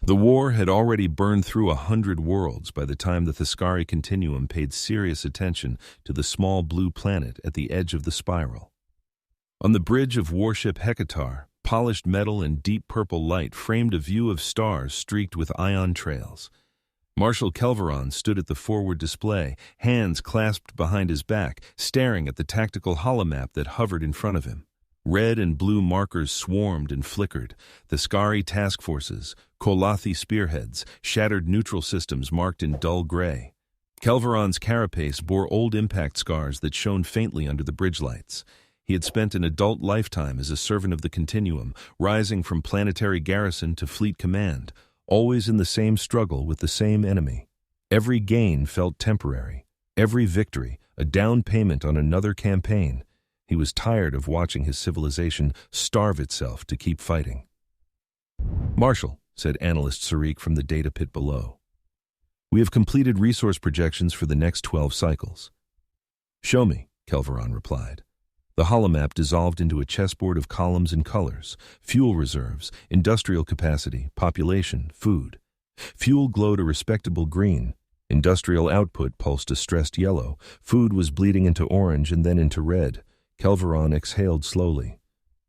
The war had already burned through 100 worlds by the time the Theskari Continuum paid serious attention to the small blue planet at the edge of the spiral. On the bridge of warship Hecatar, polished metal and deep purple light framed a view of stars streaked with ion trails. Marshal Kelvaron stood at the forward display, hands clasped behind his back, staring at the tactical holomap that hovered in front of him. Red and blue markers swarmed and flickered. Theskari task forces, Qolathi spearheads, shattered neutral systems marked in dull gray. Kelvaron's carapace bore old impact scars that shone faintly under the bridge lights. He had spent an adult lifetime as a servant of the Continuum, rising from planetary garrison to fleet command, always in the same struggle with the same enemy. Every gain felt temporary. Every victory, a down payment on another campaign. He was tired of watching his civilization starve itself to keep fighting. "Marshal," said Analyst Sarik from the data pit below, "we have completed resource projections for the next 12 cycles." "Show me," Kelvaron replied. The holomap dissolved into a chessboard of columns and colors: fuel reserves, industrial capacity, population, food. Fuel glowed a respectable green. Industrial output pulsed a stressed yellow. Food was bleeding into orange and then into red. Kelvaron exhaled slowly.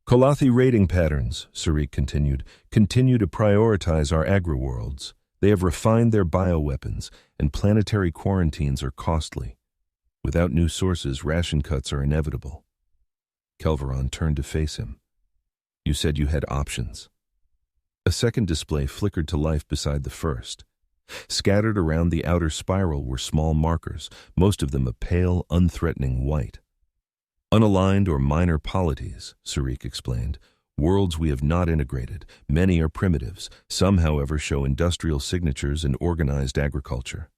"Qolathi rating patterns," Sarik continued, "continue to prioritize our agri-worlds. They have refined their bioweapons, and planetary quarantines are costly. Without new sources, ration cuts are inevitable." Kelvaron turned to face him. "You said you had options." A second display flickered to life beside the first. Scattered around the outer spiral were small markers, most of them a pale, unthreatening white. "Unaligned or minor polities," Sarik explained. "Worlds we have not integrated. Many are primitives. Some, however, show industrial signatures and organized agriculture."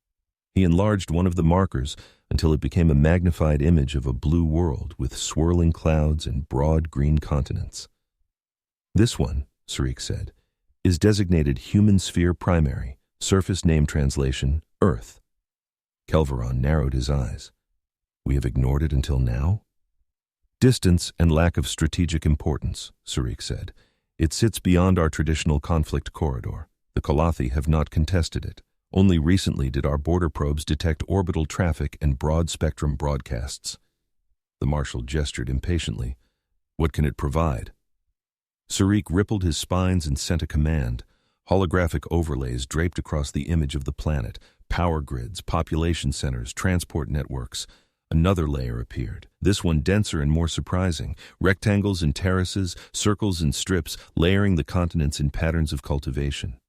He enlarged one of the markers until it became a magnified image of a blue world with swirling clouds and broad green continents. "This one," Sarik said, "is designated Human Sphere Primary, surface name translation, Earth." Kelvaron narrowed his eyes. "We have ignored it until now?" "Distance and lack of strategic importance," Sarik said. "It sits beyond our traditional conflict corridor. The Qolathi have not contested it. Only recently did our border probes detect orbital traffic and broad-spectrum broadcasts." The Marshal gestured impatiently. "What can it provide?" Sarik rippled his spines and sent a command. Holographic overlays draped across the image of the planet, power grids, population centers, transport networks. Another layer appeared, this one denser and more surprising, rectangles and terraces, circles and strips, layering the continents in patterns of cultivation.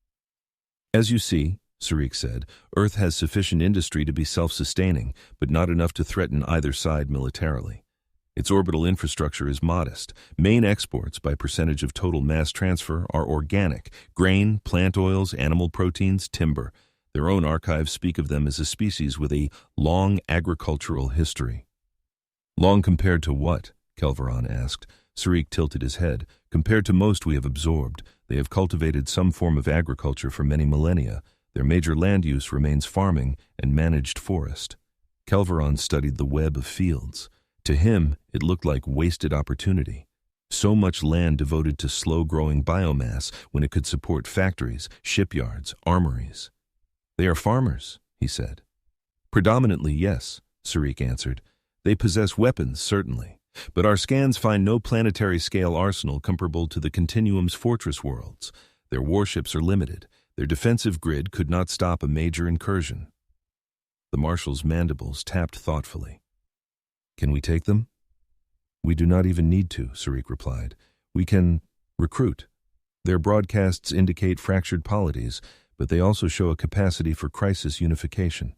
"As you see," Sarik said, "Earth has sufficient industry to be self-sustaining, but not enough to threaten either side militarily. Its orbital infrastructure is modest. Main exports by percentage of total mass transfer are organic: grain, plant oils, animal proteins, timber. Their own archives speak of them as a species with a long agricultural history." "Long compared to what?" Kelvaron asked. Sarik tilted his head. "Compared to most we have absorbed, they have cultivated some form of agriculture for many millennia. Their major land use remains farming and managed forest." Kelvaron studied the web of fields. To him, it looked like wasted opportunity. So much land devoted to slow-growing biomass when it could support factories, shipyards, armories. "They are farmers," he said. "Predominantly, yes," Sarik answered. "They possess weapons, certainly. But our scans find no planetary-scale arsenal comparable to the Continuum's fortress worlds. Their warships are limited. Their defensive grid could not stop a major incursion." The Marshal's mandibles tapped thoughtfully. "Can we take them?" "We do not even need to," Sarik replied. "We can recruit. Their broadcasts indicate fractured polities, but they also show a capacity for crisis unification.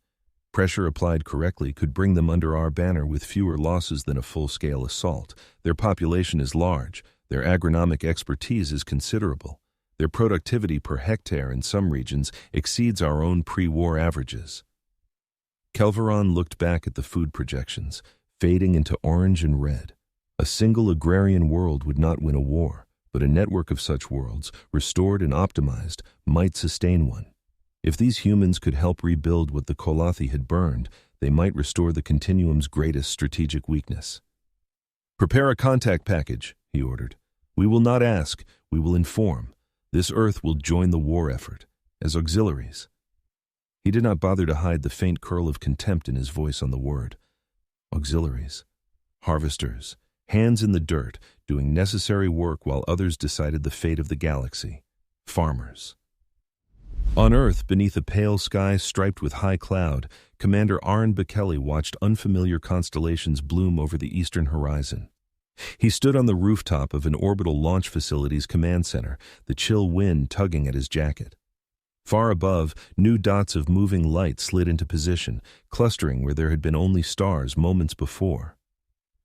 Pressure applied correctly could bring them under our banner with fewer losses than a full-scale assault. Their population is large. Their agronomic expertise is considerable. Their productivity per hectare in some regions exceeds our own pre-war averages." Kelvaron looked back at the food projections, fading into orange and red. A single agrarian world would not win a war, but a network of such worlds, restored and optimized, might sustain one. If these humans could help rebuild what the Qolathi had burned, they might restore the Continuum's greatest strategic weakness. "Prepare a contact package," he ordered. "We will not ask, we will inform. This Earth will join the war effort. as auxiliaries. He did not bother to hide the faint curl of contempt in his voice on the word. Auxiliaries. Harvesters. Hands in the dirt, doing necessary work while others decided the fate of the galaxy. Farmers. On Earth, beneath a pale sky striped with high cloud, Commander Arne Bekele watched unfamiliar constellations bloom over the eastern horizon. He stood on the rooftop of an orbital launch facility's command center, the chill wind tugging at his jacket. Far above, new dots of moving light slid into position, clustering where there had been only stars moments before.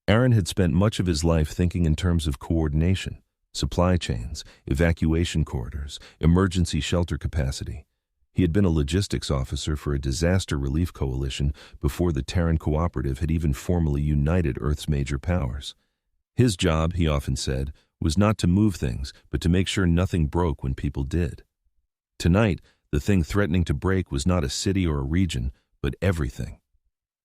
Aaron had spent much of his life thinking in terms of coordination, supply chains, evacuation corridors, emergency shelter capacity. He had been a logistics officer for a disaster relief coalition before the Terran Cooperative had even formally united Earth's major powers. His job, he often said, was not to move things, but to make sure nothing broke when people did. Tonight, the thing threatening to break was not a city or a region, but everything.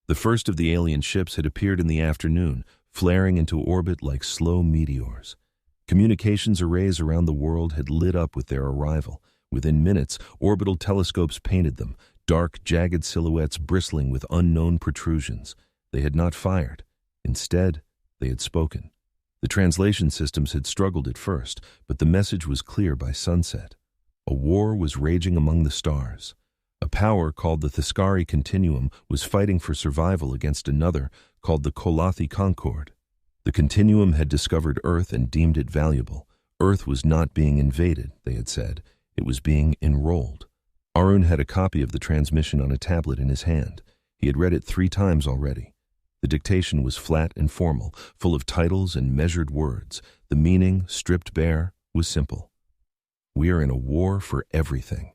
The first of the alien ships had appeared in the afternoon, flaring into orbit like slow meteors. Communications arrays around the world had lit up with their arrival. Within minutes, orbital telescopes painted them, dark, jagged silhouettes bristling with unknown protrusions. They had not fired. Instead, they had spoken. The translation systems had struggled at first, but the message was clear by sunset. A war was raging among the stars. A power called the Theskari Continuum was fighting for survival against another called the Qolathi Concord. The Continuum had discovered Earth and deemed it valuable. Earth was not being invaded, they had said. It was being enrolled. Arun had a copy of the transmission on a tablet in his hand. He had read it 3 times already. The dictation was flat and formal, full of titles and measured words. The meaning, stripped bare, was simple. We are in a war for everything.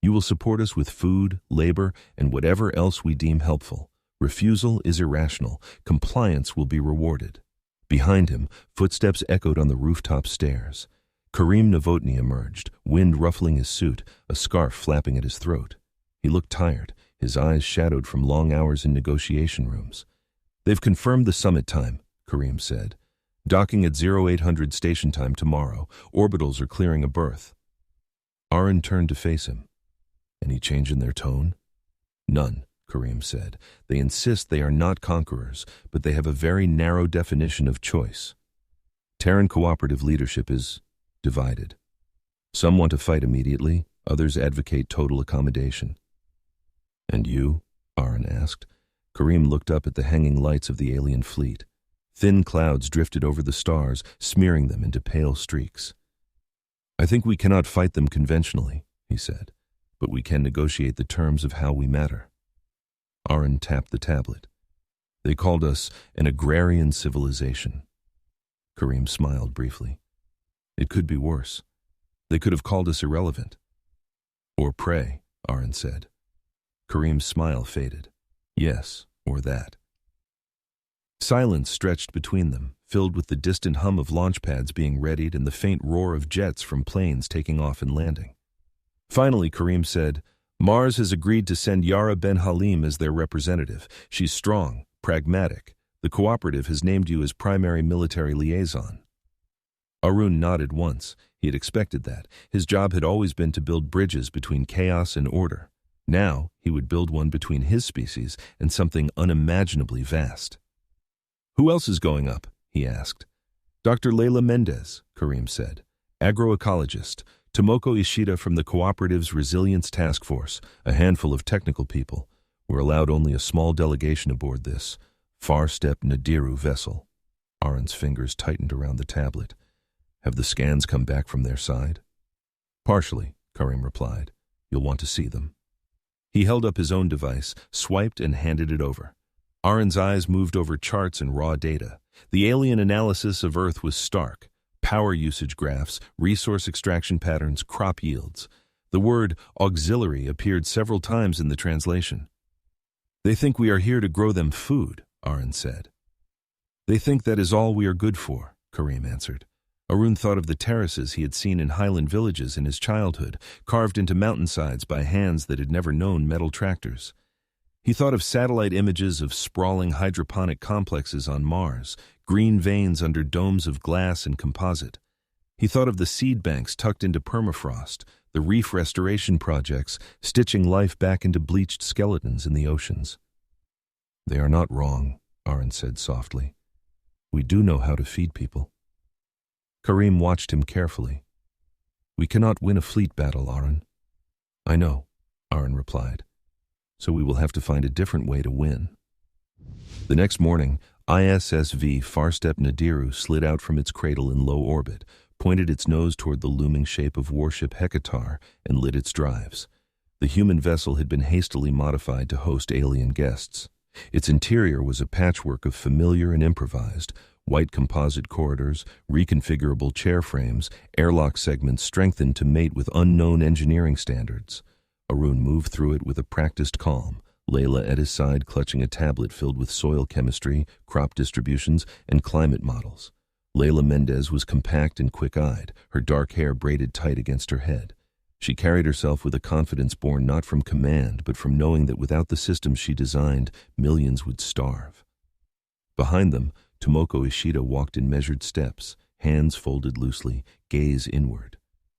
You will support us with food, labor, and whatever else we deem helpful. Refusal is irrational. Compliance will be rewarded. Behind him, footsteps echoed on the rooftop stairs. Karim Novotny emerged, wind ruffling his suit, a scarf flapping at his throat. He looked tired, his eyes shadowed from long hours in negotiation rooms. They've confirmed the summit time, Karim said. Docking at 0800 station time tomorrow. Orbitals are clearing a berth. Arun turned to face him. Any change in their tone? None, Karim said. They insist they are not conquerors, but they have a very narrow definition of choice. Terran cooperative leadership is divided. Some want to fight immediately, others advocate total accommodation. And you? Arun asked. Karim looked up at the hanging lights of the alien fleet. Thin clouds drifted over the stars, smearing them into pale streaks. I think we cannot fight them conventionally, he said, but we can negotiate the terms of how we matter. Arun tapped the tablet. They called us an agrarian civilization. Karim smiled briefly. It could be worse. They could have called us irrelevant. Or prey, Arun said. Karim's smile faded. Yes, or that. Silence stretched between them, filled with the distant hum of launch pads being readied and the faint roar of jets from planes taking off and landing. Finally, Karim said, Mars has agreed to send Yara Ben Halim as their representative. She's strong, pragmatic. The cooperative has named you as primary military liaison. Arun nodded once. He had expected that. His job had always been to build bridges between chaos and order. Now, he would build one between his species and something unimaginably vast. Who else is going up? He asked. Dr. Leila Mendez, Karim said. Agroecologist. Tomoko Ishida from the Cooperative's Resilience Task Force, a handful of technical people. We're allowed only a small delegation aboard this Far-Step Nadiru vessel. Arun's fingers tightened around the tablet. Have the scans come back from their side? Partially, Karim replied. You'll want to see them. He held up his own device, swiped and handed it over. Arun's eyes moved over charts and raw data. The alien analysis of Earth was stark. Power usage graphs, resource extraction patterns, crop yields. The word auxiliary appeared several times in the translation. They think we are here to grow them food, Arun said. They think that is all we are good for, Karim answered. Arun thought of the terraces he had seen in highland villages in his childhood, carved into mountainsides by hands that had never known metal tractors. He thought of satellite images of sprawling hydroponic complexes on Mars, green veins under domes of glass and composite. He thought of the seed banks tucked into permafrost, the reef restoration projects, stitching life back into bleached skeletons in the oceans. They are not wrong, Aaron said softly. We do know how to feed people. Karim watched him carefully. We cannot win a fleet battle, Aaron. I know, Aaron replied. So we will have to find a different way to win. The next morning, ISSV Farstep Nadiru slid out from its cradle in low orbit, pointed its nose toward the looming shape of warship Hekatar, and lit its drives. The human vessel had been hastily modified to host alien guests. Its interior was a patchwork of familiar and improvised, white composite corridors, reconfigurable chair frames, airlock segments strengthened to mate with unknown engineering standards. Arun moved through it with a practiced calm, Layla at his side clutching a tablet filled with soil chemistry, crop distributions, and climate models. Layla Mendez was compact and quick-eyed, her dark hair braided tight against her head. She carried herself with a confidence born not from command, but from knowing that without the systems she designed, millions would starve. Behind them, Tomoko Ishida walked in measured steps, hands folded loosely, gaze inward.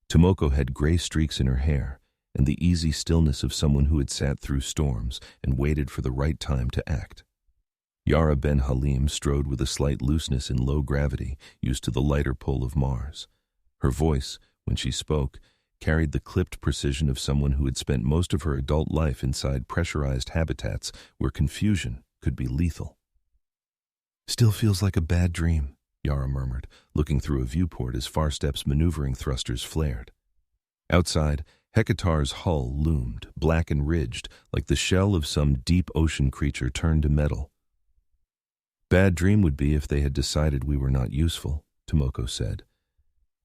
Tomoko had gray streaks in her hair, and the easy stillness of someone who had sat through storms and waited for the right time to act. Yara Ben Halim strode with a slight looseness in low gravity, used to the lighter pull of Mars. Her voice, when she spoke, carried the clipped precision of someone who had spent most of her adult life inside pressurized habitats where confusion could be lethal. Still feels like a bad dream, Yara murmured, looking through a viewport as Farstep's maneuvering thrusters flared. Outside, Hekatar's hull loomed, black and ridged, like the shell of some deep ocean creature turned to metal. Bad dream would be if they had decided we were not useful, Tomoko said.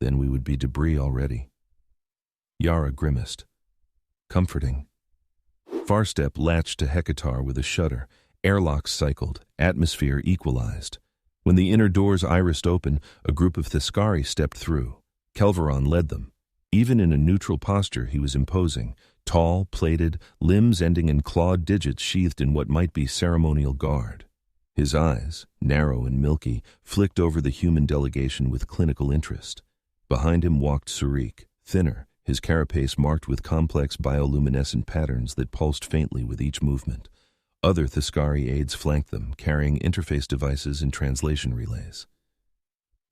Then we would be debris already. Yara grimaced. Comforting. Farstep latched to Hekatar with a shudder. Airlocks cycled, atmosphere equalized. When the inner doors irised open, a group of Theskari stepped through. Kelvaron led them. Even in a neutral posture, he was imposing, tall, plated, limbs ending in clawed digits sheathed in what might be ceremonial guard. His eyes, narrow and milky, flicked over the human delegation with clinical interest. Behind him walked Surik, thinner, his carapace marked with complex bioluminescent patterns that pulsed faintly with each movement. Other Theskari aides flanked them, carrying interface devices and translation relays.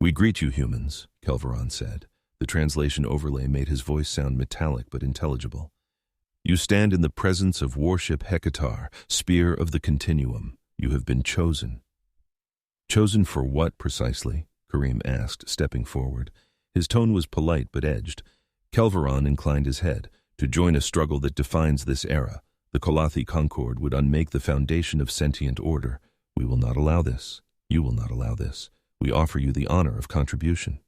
We greet you, humans, Kelvaron said. The translation overlay made his voice sound metallic but intelligible. You stand in the presence of warship Hekatar, spear of the Continuum. You have been chosen. Chosen for what, precisely? Karim asked, stepping forward. His tone was polite but edged. Kelvaron inclined his head. To join a struggle that defines this era. The Qolathi Concord would unmake the foundation of sentient order. We will not allow this. You will not allow this. We offer you the honor of contribution.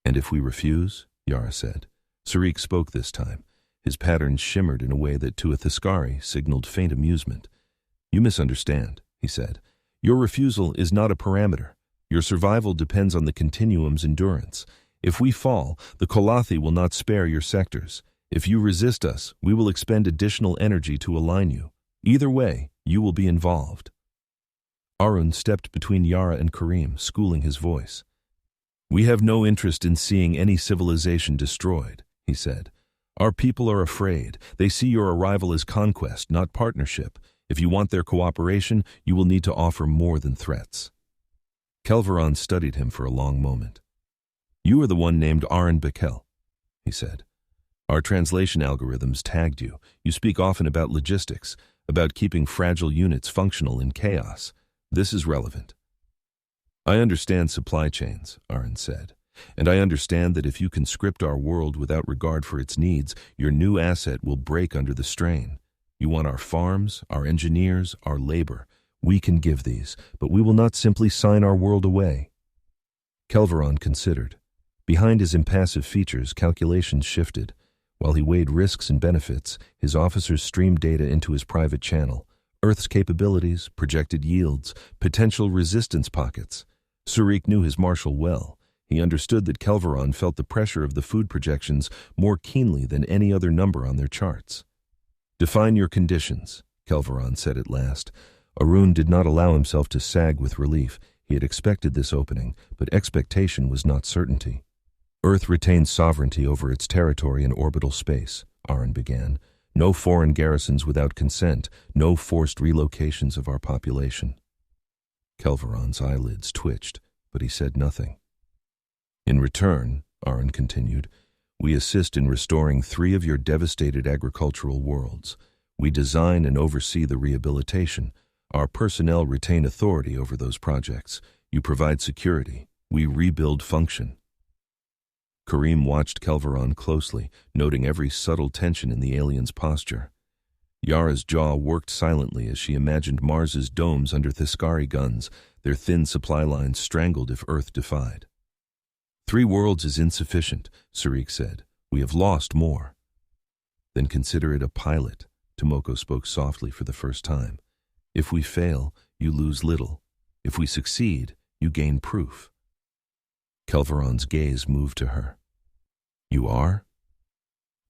And if we refuse? Yara said. Surik spoke this time. His patterns shimmered in a way that to a Theskari signaled faint amusement. You misunderstand, he said. Your refusal is not a parameter. Your survival depends on the Continuum's endurance. If we fall, the Qolathi will not spare your sectors. If you resist us, we will expend additional energy to align you. Either way, you will be involved. Arun stepped between Yara and Karim, schooling his voice. We have no interest in seeing any civilization destroyed, he said. Our people are afraid. They see your arrival as conquest, not partnership. If you want their cooperation, you will need to offer more than threats. Kelvaron studied him for a long moment. You are the one named Aaron Bekel, he said. Our translation algorithms tagged you. You speak often about logistics, about keeping fragile units functional in chaos. This is relevant. I understand supply chains, Aaron said, and I understand that if you can script our world without regard for its needs, your new asset will break under the strain. You want our farms, our engineers, our labor. We can give these, but we will not simply sign our world away. Kelvaron considered. Behind his impassive features, calculations shifted. While he weighed risks and benefits, his officers streamed data into his private channel. Earth's capabilities, projected yields, potential resistance pockets. Surik knew his Marshal well. He understood that Kelvaron felt the pressure of the food projections more keenly than any other number on their charts. Define your conditions, Kelvaron said at last. Arun did not allow himself to sag with relief. He had expected this opening, but expectation was not certainty. Earth retains sovereignty over its territory and orbital space, Aron began. No foreign garrisons without consent, no forced relocations of our population. Kelvaron's eyelids twitched, but he said nothing. In return, Aron continued, we assist in restoring 3 of your devastated agricultural worlds. We design and oversee the rehabilitation. Our personnel retain authority over those projects. You provide security. We rebuild function. Karim watched Kelvaron closely, noting every subtle tension in the alien's posture. Yara's jaw worked silently as she imagined Mars's domes under Theskari guns, their thin supply lines strangled if Earth defied. 3 worlds is insufficient, Sarik said. We have lost more. Then consider it a pilot, Tomoko spoke softly for the first time. If we fail, you lose little. If we succeed, you gain proof. Kelvaron's gaze moved to her. You are?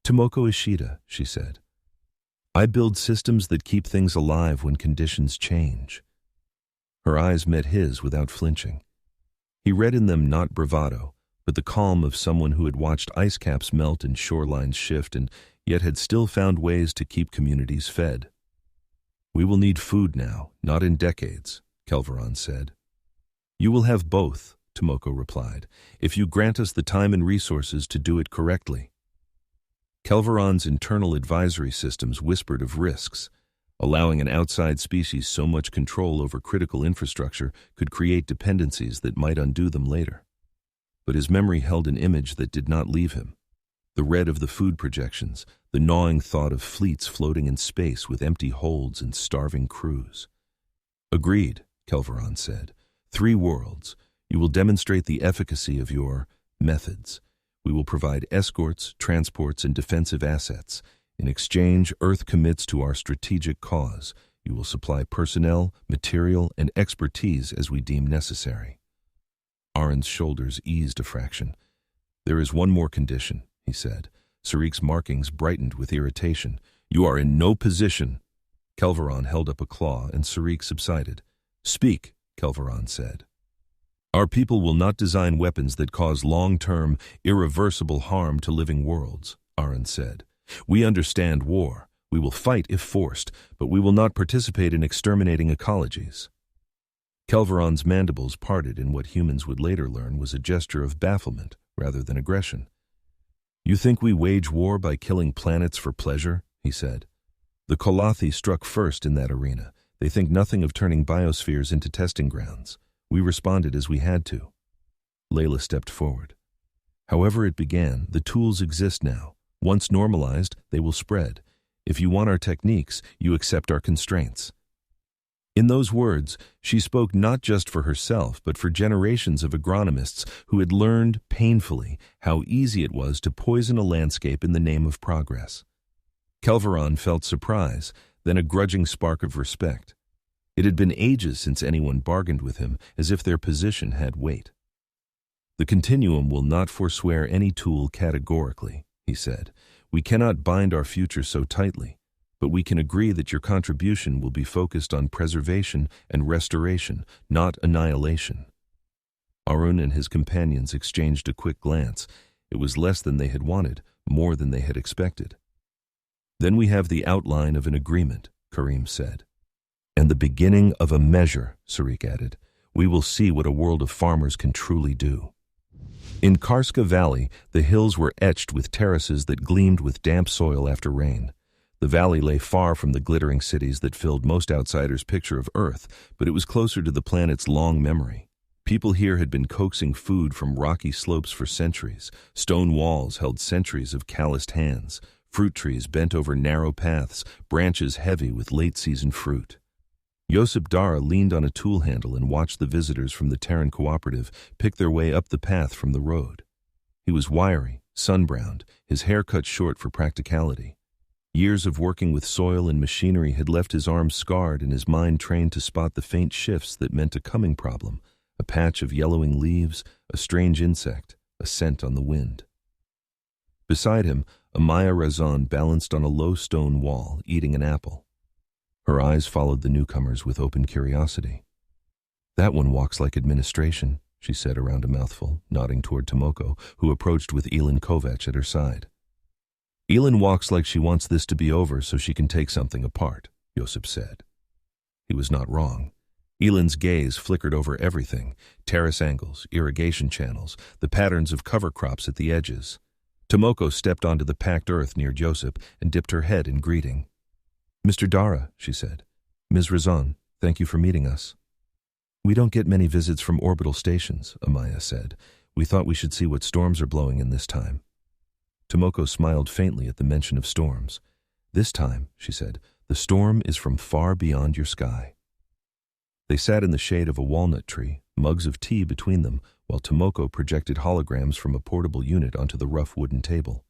Tomoko Ishida, she said. I build systems that keep things alive when conditions change. Her eyes met his without flinching. He read in them not bravado, but the calm of someone who had watched ice caps melt and shorelines shift and yet had still found ways to keep communities fed. We will need food now, not in decades, Kelvaron said. You will have both, Tomoko replied, if you grant us the time and resources to do it correctly. Kelvaron's internal advisory systems whispered of risks. Allowing an outside species so much control over critical infrastructure could create dependencies that might undo them later. But his memory held an image that did not leave him. The red of the food projections, the gnawing thought of fleets floating in space with empty holds and starving crews. Agreed, Kelvaron said. 3 worlds. You will demonstrate the efficacy of your methods. We will provide escorts, transports, and defensive assets. In exchange, Earth commits to our strategic cause. You will supply personnel, material, and expertise as we deem necessary. Aron's shoulders eased a fraction. There is one more condition, he said. Sarik's markings brightened with irritation. You are in no position. Kelvaron held up a claw and Sarik subsided. Speak, Kelvaron said. Our people will not design weapons that cause long-term, irreversible harm to living worlds, Aron said. We understand war. We will fight if forced, but we will not participate in exterminating ecologies. Kelvaron's mandibles parted in what humans would later learn was a gesture of bafflement rather than aggression. You think we wage war by killing planets for pleasure? He said. The Qolathi struck first in that arena. They think nothing of turning biospheres into testing grounds. We responded as we had to. Layla stepped forward. However it began, the tools exist now. Once normalized, they will spread. If you want our techniques, you accept our constraints. In those words, she spoke not just for herself, but for generations of agronomists who had learned painfully how easy it was to poison a landscape in the name of progress. Kelvaron felt surprise, then a grudging spark of respect. It had been ages since anyone bargained with him as if their position had weight. The continuum will not forswear any tool categorically, he said. We cannot bind our future so tightly, but we can agree that your contribution will be focused on preservation and restoration, not annihilation. Aron and his companions exchanged a quick glance. It was less than they had wanted, more than they had expected. Then we have the outline of an agreement, Karim said. And the beginning of a measure, Sarik added. We will see what a world of farmers can truly do. In Karska Valley, the hills were etched with terraces that gleamed with damp soil after rain. The valley lay far from the glittering cities that filled most outsiders' picture of Earth, but it was closer to the planet's long memory. People here had been coaxing food from rocky slopes for centuries. Stone walls held centuries of calloused hands. Fruit trees bent over narrow paths, branches heavy with late-season fruit. Josip Dara leaned on a tool handle and watched the visitors from the Terran cooperative pick their way up the path from the road. He was wiry, sun-browned, his hair cut short for practicality. Years of working with soil and machinery had left his arms scarred and his mind trained to spot the faint shifts that meant a coming problem, a patch of yellowing leaves, a strange insect, a scent on the wind. Beside him, Amaya Razan balanced on a low stone wall, eating an apple. Her eyes followed the newcomers with open curiosity. That one walks like administration, she said around a mouthful, nodding toward Tomoko, who approached with Elin Kovac at her side. Elin walks like she wants this to be over so she can take something apart, Josip said. He was not wrong. Elin's gaze flickered over everything, terrace angles, irrigation channels, the patterns of cover crops at the edges. Tomoko stepped onto the packed earth near Josip and dipped her head in greeting. "Mr. Dara," she said. "Ms. Razon, thank you for meeting us." "We don't get many visits from orbital stations," Amaya said. "We thought we should see what storms are blowing in this time." Tomoko smiled faintly at the mention of storms. "This time," she said, "the storm is from far beyond your sky." They sat in the shade of a walnut tree, mugs of tea between them, while Tomoko projected holograms from a portable unit onto the rough wooden table.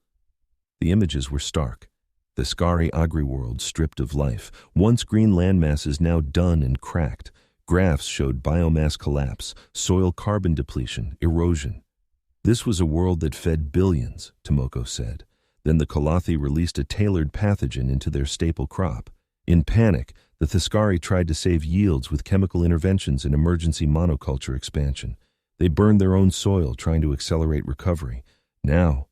The images were stark. The Theskari agri-world stripped of life, once green landmasses now dun and cracked. Graphs showed biomass collapse, soil carbon depletion, erosion. This was a world that fed billions, Tomoko said. Then the Qolathi released a tailored pathogen into their staple crop. In panic, the Theskari tried to save yields with chemical interventions and emergency monoculture expansion. They burned their own soil trying to accelerate recovery. Now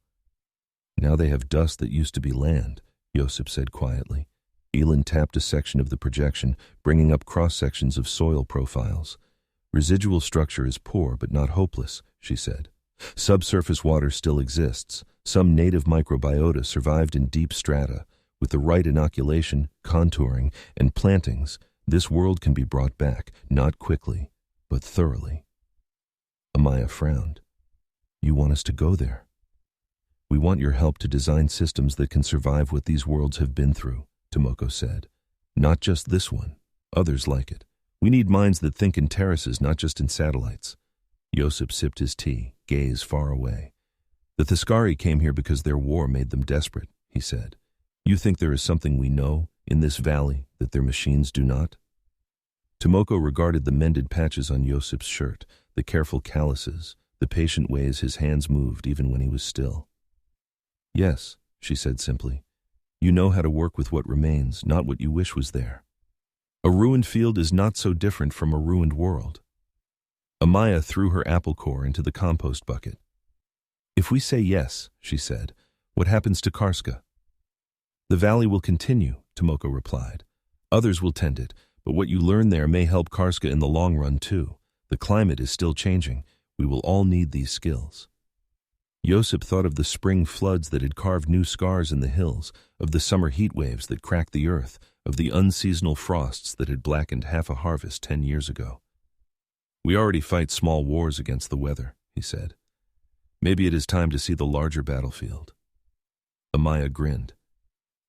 they have dust that used to be land, Josip said quietly. Elin tapped a section of the projection, bringing up cross-sections of soil profiles. "Residual structure is poor but not hopeless," she said. "Subsurface water still exists. Some native microbiota survived in deep strata. With the right inoculation, contouring, and plantings, this world can be brought back, not quickly, but thoroughly." Amaya frowned. "You want us to go there?" "We want your help to design systems that can survive what these worlds have been through," Tomoko said. "Not just this one, others like it. We need minds that think in terraces, not just in satellites." Josip sipped his tea, gaze far away. "The Theskari came here because their war made them desperate," he said. "You think there is something we know, in this valley, that their machines do not?" Tomoko regarded the mended patches on Josip's shirt, the careful calluses, the patient ways his hands moved even when he was still. "Yes," she said simply. "You know how to work with what remains, not what you wish was there. A ruined field is not so different from a ruined world." Amaya threw her apple core into the compost bucket. "If we say yes," she said, "what happens to Karska?" "The valley will continue," Tomoko replied. "Others will tend it, but what you learn there may help Karska in the long run too. The climate is still changing. We will all need these skills." Josip thought of the spring floods that had carved new scars in the hills, of the summer heat waves that cracked the earth, of the unseasonal frosts that had blackened half a harvest 10 years ago. "We already fight small wars against the weather," he said. "Maybe it is time to see the larger battlefield." Amaya grinned.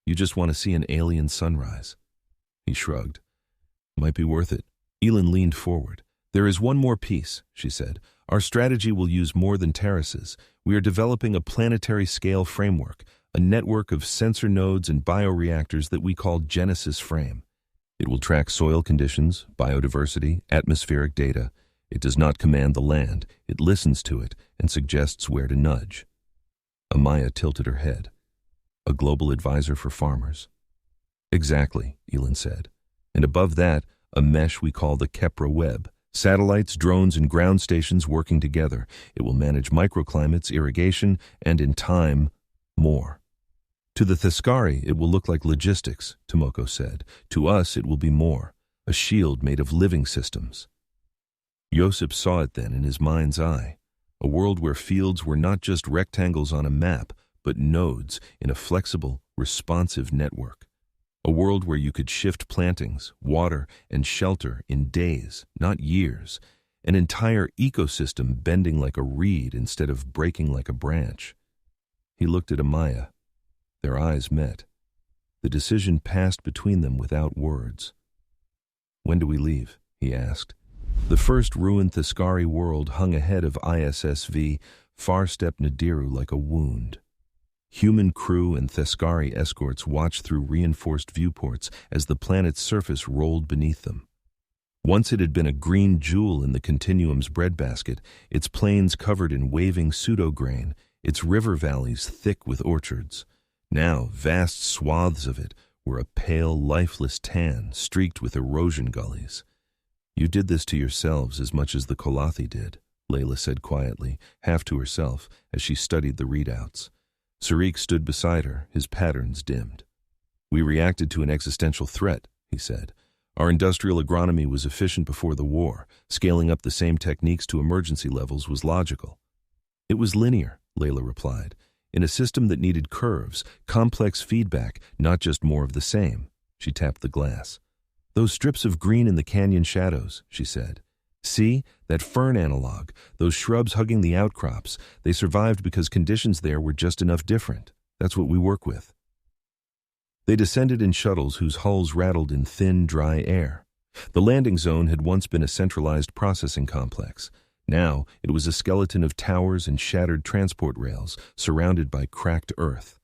"You just want to see an alien sunrise." He shrugged. "Might be worth it." Elin leaned forward. "There is one more piece," she said. "Our strategy will use more than terraces. We are developing a planetary-scale framework, a network of sensor nodes and bioreactors that we call Genesis Frame. It will track soil conditions, biodiversity, atmospheric data. It does not command the land. It listens to it and suggests where to nudge." Amaya tilted her head. "A global advisor for farmers." "Exactly," Elin said. "And above that, a mesh we call the Kepra Web. Satellites, drones, and ground stations working together. It will manage microclimates, irrigation, and in time, more. To the Theskari, it will look like logistics," Tomoko said. "To us, it will be more. A shield made of living systems." Josip saw it then in his mind's eye. A world where fields were not just rectangles on a map, but nodes in a flexible, responsive network. A world where you could shift plantings, water, and shelter in days, not years. An entire ecosystem bending like a reed instead of breaking like a branch. He looked at Amaya. Their eyes met. The decision passed between them without words. "When do we leave?" he asked. The first ruined Theskari world hung ahead of ISSV Farstep Nadiru like a wound. Human crew and Theskari escorts watched through reinforced viewports as the planet's surface rolled beneath them. Once it had been a green jewel in the Continuum's breadbasket, its plains covered in waving pseudo-grain, its river valleys thick with orchards. Now, vast swaths of it were a pale, lifeless tan streaked with erosion gullies. "You did this to yourselves as much as the Qolathi did," Layla said quietly, half to herself, as she studied the readouts. Sarik stood beside her, his patterns dimmed. "We reacted to an existential threat," he said. "Our industrial agronomy was efficient before the war. Scaling up the same techniques to emergency levels was logical." "It was linear," Layla replied. "In a system that needed curves, complex feedback, not just more of the same." She tapped the glass. "Those strips of green in the canyon shadows," she said. "See, that fern analog, those shrubs hugging the outcrops, they survived because conditions there were just enough different. That's what we work with." They descended in shuttles whose hulls rattled in thin, dry air. The landing zone had once been a centralized processing complex. Now it was a skeleton of towers and shattered transport rails, surrounded by cracked earth.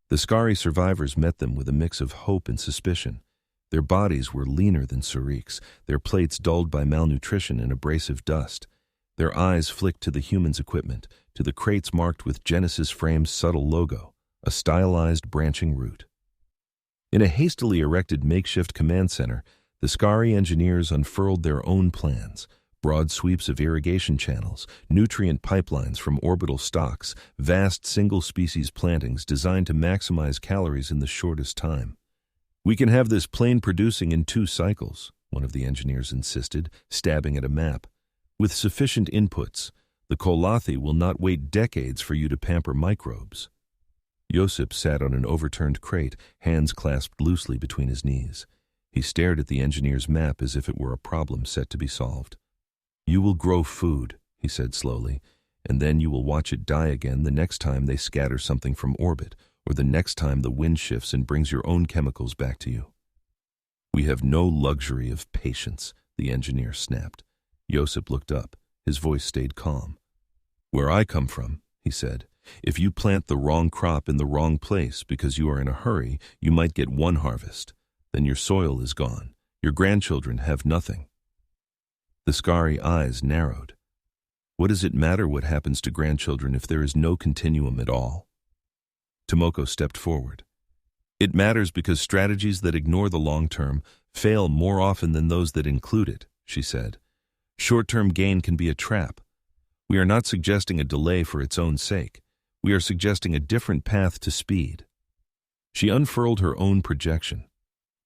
The Theskari survivors met them with a mix of hope and suspicion. Their bodies were leaner than Sarik's, their plates dulled by malnutrition and abrasive dust. Their eyes flicked to the human's equipment, to the crates marked with Genesis Frame's subtle logo, a stylized branching root. In a hastily erected makeshift command center, the Theskari engineers unfurled their own plans: broad sweeps of irrigation channels, nutrient pipelines from orbital stocks, vast single-species plantings designed to maximize calories in the shortest time. "We can have this plane producing in 2 cycles, one of the engineers insisted, stabbing at a map. "With sufficient inputs, the Qolathi will not wait decades for you to pamper microbes." Josip sat on an overturned crate, hands clasped loosely between his knees. He stared at the engineer's map as if it were a problem set to be solved. "You will grow food," he said slowly, "and then you will watch it die again the next time they scatter something from orbit, or the next time the wind shifts and brings your own chemicals back to you." "We have no luxury of patience," the engineer snapped. Josip looked up. His voice stayed calm. "Where I come from," he said, "if you plant the wrong crop in the wrong place because you are in a hurry, you might get 1 harvest. Then your soil is gone. Your grandchildren have nothing." The Theskari eyes narrowed. "What does it matter what happens to grandchildren if there is no continuum at all?" Tomoko stepped forward. "It matters because strategies that ignore the long term fail more often than those that include it," she said. "Short-term gain can be a trap. We are not suggesting a delay for its own sake. We are suggesting a different path to speed." She unfurled her own projection.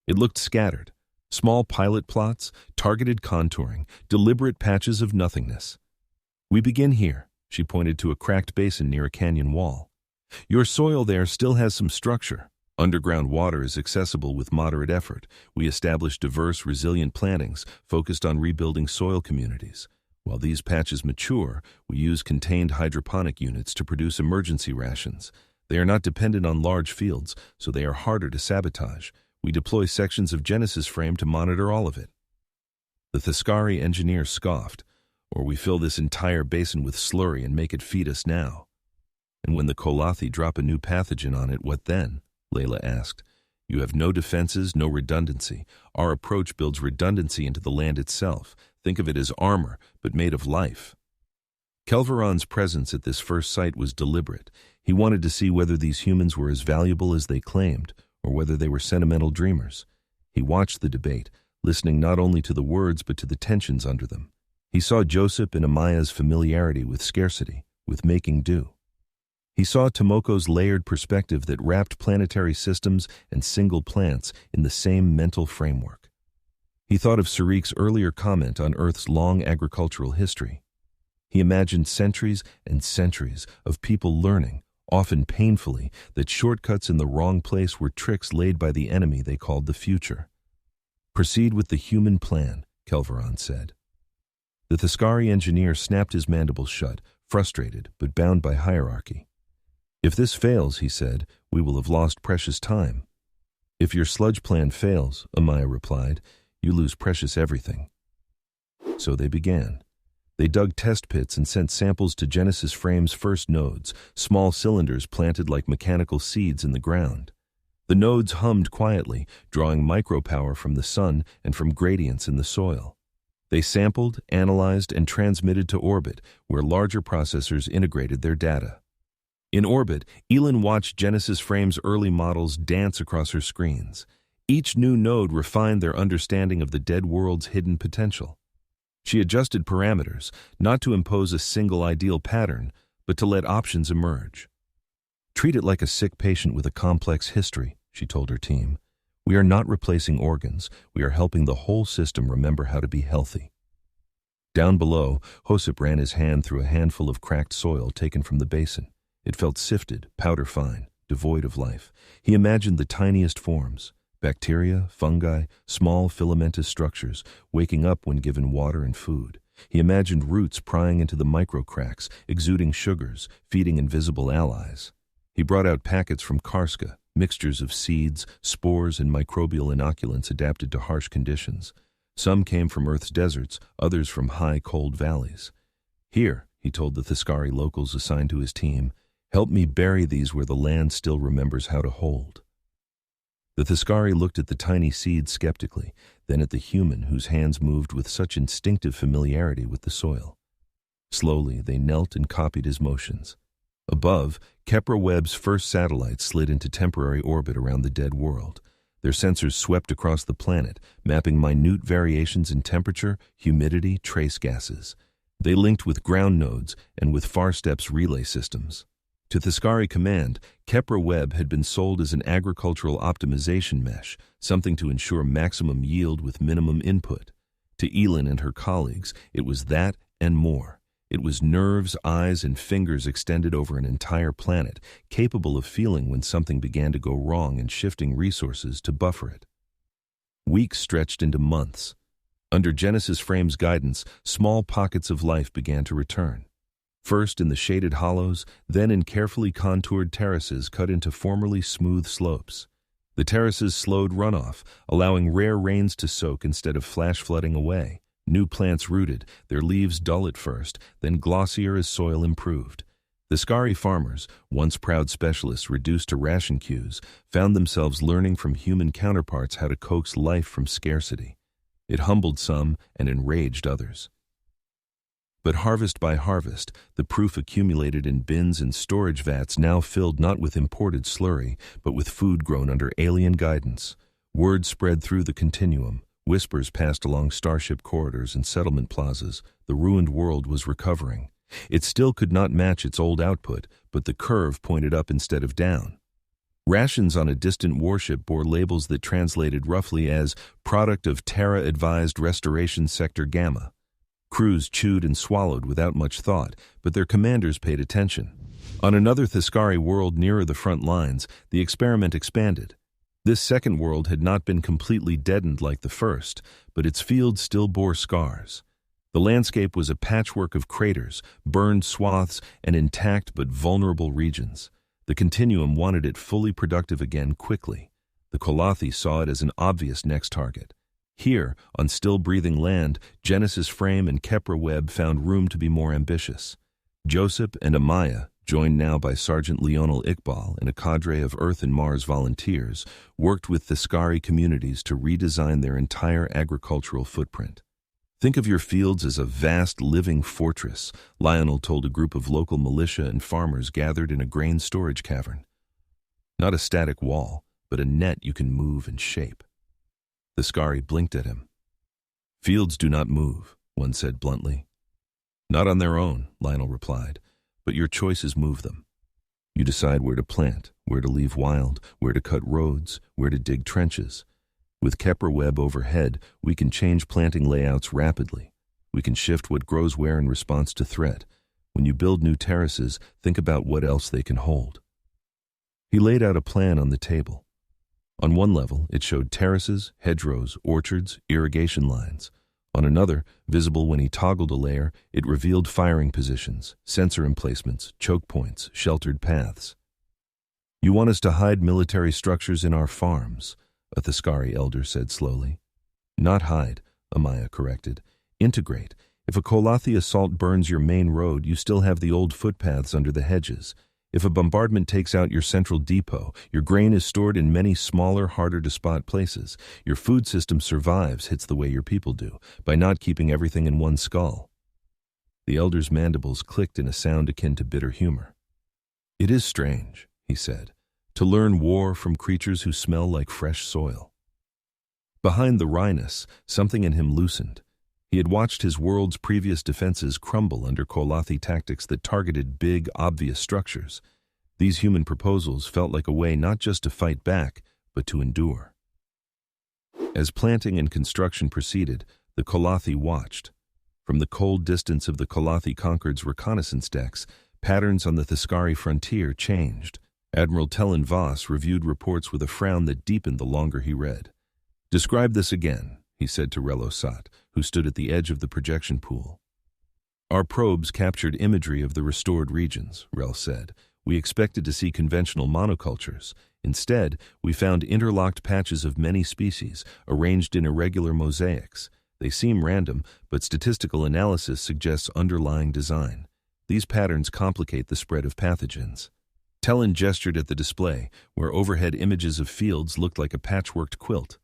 It looked scattered. Small pilot plots, targeted contouring, deliberate patches of nothingness. "We begin here," she pointed to a cracked basin near a canyon wall. "Your soil there still has some structure. Underground water is accessible with moderate effort. We establish diverse, resilient plantings focused on rebuilding soil communities. While these patches mature, we use contained hydroponic units to produce emergency rations. They are not dependent on large fields, so they are harder to sabotage. We deploy sections of Genesis Frame to monitor all of it." The Theskari engineer scoffed. "Or we fill this entire basin with slurry and make it feed us now." "And when the Qolathi drop a new pathogen on it, what then?" Layla asked. "You have no defenses, no redundancy. Our approach builds redundancy into the land itself. Think of it as armor, but made of life." Kelvaron's presence at this first site was deliberate. He wanted to see whether these humans were as valuable as they claimed, or whether they were sentimental dreamers. He watched the debate, listening not only to the words but to the tensions under them. He saw Josip and Amaya's familiarity with scarcity, with making do. He saw Tomoko's layered perspective that wrapped planetary systems and single plants in the same mental framework. He thought of Sarik's earlier comment on Earth's long agricultural history. He imagined centuries and centuries of people learning, often painfully, that shortcuts in the wrong place were tricks laid by the enemy they called the future. "Proceed with the human plan," Kelvaron said. The Theskari engineer snapped his mandibles shut, frustrated but bound by hierarchy. "If this fails," he said, "we will have lost precious time." "If your sludge plan fails," Amaya replied, "you lose precious everything." So they began. They dug test pits and sent samples to Genesis Frame's first nodes, small cylinders planted like mechanical seeds in the ground. The nodes hummed quietly, drawing micropower from the sun and from gradients in the soil. They sampled, analyzed, and transmitted to orbit, where larger processors integrated their data. In orbit, Elin watched Genesis Frame's early models dance across her screens. Each new node refined their understanding of the dead world's hidden potential. She adjusted parameters, not to impose a single ideal pattern, but to let options emerge. "Treat it like a sick patient with a complex history," she told her team. "We are not replacing organs, we are helping the whole system remember how to be healthy." Down below, Josip ran his hand through a handful of cracked soil taken from the basin. It felt sifted, powder-fine, devoid of life. He imagined the tiniest forms: bacteria, fungi, small filamentous structures, waking up when given water and food. He imagined roots prying into the microcracks, exuding sugars, feeding invisible allies. He brought out packets from Karska, mixtures of seeds, spores, and microbial inoculants adapted to harsh conditions. Some came from Earth's deserts, others from high, cold valleys. "Here," he told the Theskari locals assigned to his team, "help me bury these where the land still remembers how to hold." The Theskari looked at the tiny seeds skeptically, then at the human whose hands moved with such instinctive familiarity with the soil. Slowly, they knelt and copied his motions. Above, Kepler-Webb's first satellite slid into temporary orbit around the dead world. Their sensors swept across the planet, mapping minute variations in temperature, humidity, trace gases. They linked with ground nodes and with FARSTEP's relay systems. To Theskari Command, Kepler-Webb had been sold as an agricultural optimization mesh, something to ensure maximum yield with minimum input. To Elin and her colleagues, it was that and more. It was nerves, eyes, and fingers extended over an entire planet, capable of feeling when something began to go wrong and shifting resources to buffer it. Weeks stretched into months. Under Genesis Frame's guidance, small pockets of life began to return. First in the shaded hollows, then in carefully contoured terraces cut into formerly smooth slopes. The terraces slowed runoff, allowing rare rains to soak instead of flash flooding away. New plants rooted, their leaves dull at first, then glossier as soil improved. Theskari farmers, once proud specialists reduced to ration queues, found themselves learning from human counterparts how to coax life from scarcity. It humbled some and enraged others. But harvest by harvest, the proof accumulated in bins and storage vats now filled not with imported slurry, but with food grown under alien guidance. Word spread through the continuum. Whispers passed along starship corridors and settlement plazas. The ruined world was recovering. It still could not match its old output, but the curve pointed up instead of down. Rations on a distant warship bore labels that translated roughly as "product of Terra-advised Restoration Sector Gamma." Crews chewed and swallowed without much thought, but their commanders paid attention. On another Theskari world nearer the front lines, the experiment expanded. This second world had not been completely deadened like the first, but its fields still bore scars. The landscape was a patchwork of craters, burned swaths, and intact but vulnerable regions. The Continuum wanted it fully productive again quickly. The Qolathi saw it as an obvious next target. Here, on still-breathing land, Genesis Frame and Kepler-Webb found room to be more ambitious. Josip and Amaya, joined now by Sergeant Lionel Iqbal and a cadre of Earth and Mars volunteers, worked with Theskari communities to redesign their entire agricultural footprint. "Think of your fields as a vast living fortress," Lionel told a group of local militia and farmers gathered in a grain storage cavern. "Not a static wall, but a net you can move and shape." Theskari blinked at him. "Fields do not move," one said bluntly. "Not on their own," Lionel replied, "but your choices move them. You decide where to plant, where to leave wild, where to cut roads, where to dig trenches. With Kepler-Webb overhead, we can change planting layouts rapidly. We can shift what grows where in response to threat. When you build new terraces, think about what else they can hold." He laid out a plan on the table. On one level, it showed terraces, hedgerows, orchards, irrigation lines. On another, visible when he toggled a layer, it revealed firing positions, sensor emplacements, choke points, sheltered paths. "You want us to hide military structures in our farms," a Theskari elder said slowly. "Not hide," Amaya corrected. "Integrate. If a Qolathi assault burns your main road, you still have the old footpaths under the hedges. If a bombardment takes out your central depot, your grain is stored in many smaller, harder-to-spot places. Your food system survives, hits the way your people do, by not keeping everything in one skull." The elder's mandibles clicked in a sound akin to bitter humor. "It is strange," he said, "to learn war from creatures who smell like fresh soil." Behind the wryness, something in him loosened. He had watched his world's previous defenses crumble under Qolathi tactics that targeted big, obvious structures. These human proposals felt like a way not just to fight back, but to endure. As planting and construction proceeded, the Qolathi watched. From the cold distance of the Qolathi Concord's reconnaissance decks, patterns on the Theskari frontier changed. Admiral Tellin Voss reviewed reports with a frown that deepened the longer he read. "Describe this again," he said to Rhel, who stood at the edge of the projection pool. "Our probes captured imagery of the restored regions," Rhel said. "We expected to see conventional monocultures. Instead, we found interlocked patches of many species, arranged in irregular mosaics. They seem random, but statistical analysis suggests underlying design. These patterns complicate the spread of pathogens." Tellin gestured at the display, where overhead images of fields looked like a patchworked quilt.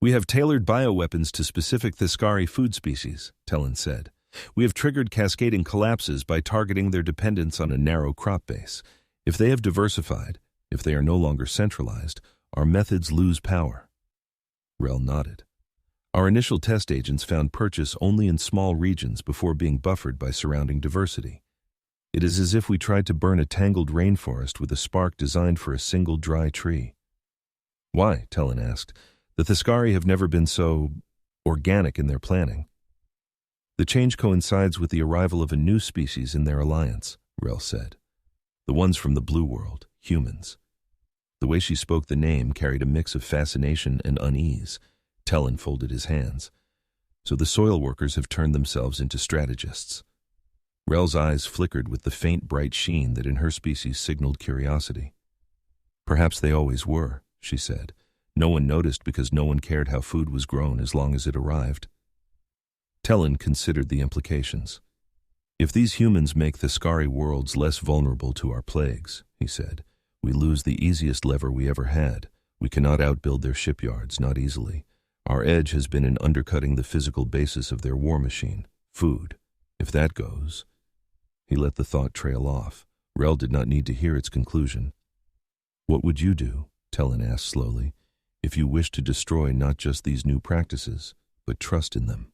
"We have tailored bioweapons to specific Theskari food species," Tellin said. "We have triggered cascading collapses by targeting their dependence on a narrow crop base. If they have diversified, if they are no longer centralized, our methods lose power." Rhel nodded. "Our initial test agents found purchase only in small regions before being buffered by surrounding diversity. It is as if we tried to burn a tangled rainforest with a spark designed for a single dry tree." "Why?" Tellin asked. "The Theskari have never been so organic in their planning." "The change coincides with the arrival of a new species in their alliance," Rhel said. "The ones from the blue world, humans." The way she spoke the name carried a mix of fascination and unease. Tellin folded his hands. "So the soil workers have turned themselves into strategists." Rhel's eyes flickered with the faint bright sheen that in her species signaled curiosity. "Perhaps they always were," she said. "No one noticed because no one cared how food was grown as long as it arrived." Tellin considered the implications. "If these humans make Theskari worlds less vulnerable to our plagues," he said, "we lose the easiest lever we ever had. We cannot outbuild their shipyards, not easily. Our edge has been in undercutting the physical basis of their war machine, food. If that goes—" He let the thought trail off. Rhel did not need to hear its conclusion. "What would you do," Tellin asked slowly, "if you wished to destroy not just these new practices, but trust in them?"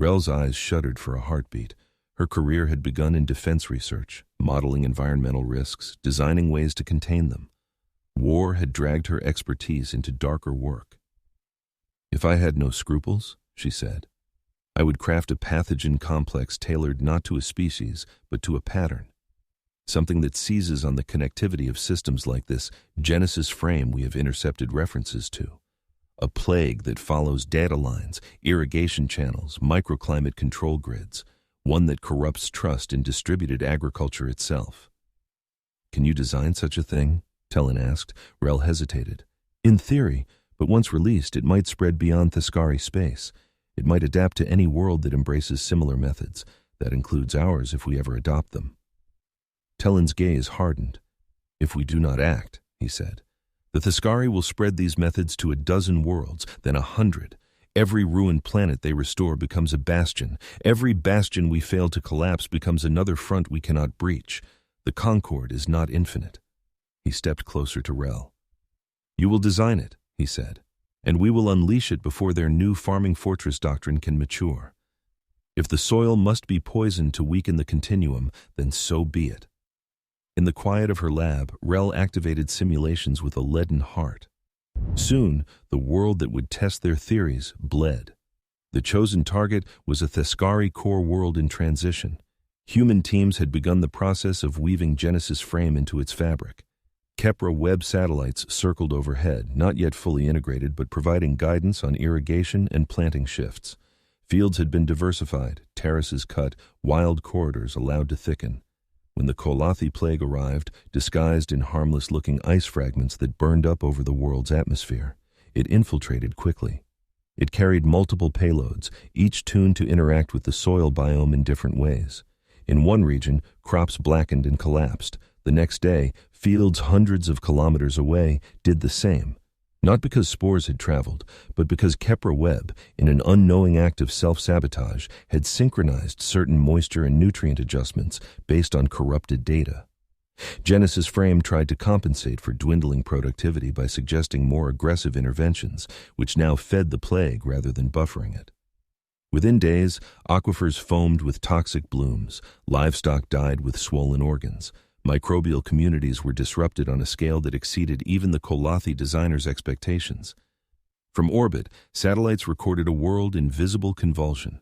Rhel's eyes shuddered for a heartbeat. Her career had begun in defense research, modeling environmental risks, designing ways to contain them. War had dragged her expertise into darker work. "If I had no scruples," she said, "I would craft a pathogen complex tailored not to a species, but to a pattern. Something that seizes on the connectivity of systems like this Genesis frame we have intercepted references to. A plague that follows data lines, irrigation channels, microclimate control grids. One that corrupts trust in distributed agriculture itself." "Can you design such a thing?" Tellin asked. Rhel hesitated. "In theory, but once released, it might spread beyond Theskari space. It might adapt to any world that embraces similar methods. That includes ours if we ever adopt them." Tellin's gaze hardened. "If we do not act," he said, "the Theskari will spread these methods to a dozen worlds, then 100. Every ruined planet they restore becomes a bastion. Every bastion we fail to collapse becomes another front we cannot breach. The Concord is not infinite." He stepped closer to Rhel. "You will design it," he said, "and we will unleash it before their new farming fortress doctrine can mature. If the soil must be poisoned to weaken the continuum, then so be it." In the quiet of her lab, Rhel activated simulations with a leaden heart. Soon, the world that would test their theories bled. The chosen target was a Theskari core world in transition. Human teams had begun the process of weaving Genesis frame into its fabric. Kepra web satellites circled overhead, not yet fully integrated, but providing guidance on irrigation and planting shifts. Fields had been diversified, terraces cut, wild corridors allowed to thicken. When the Qolathi plague arrived, disguised in harmless-looking ice fragments that burned up over the world's atmosphere, it infiltrated quickly. It carried multiple payloads, each tuned to interact with the soil biome in different ways. In one region, crops blackened and collapsed. The next day, fields hundreds of kilometers away did the same. Not because spores had traveled, but because Kepra Web, in an unknowing act of self-sabotage, had synchronized certain moisture and nutrient adjustments based on corrupted data. Genesis Frame tried to compensate for dwindling productivity by suggesting more aggressive interventions, which now fed the plague rather than buffering it. Within days, aquifers foamed with toxic blooms, livestock died with swollen organs, microbial communities were disrupted on a scale that exceeded even the Qolathi designers' expectations. From orbit, satellites recorded a world in visible convulsion.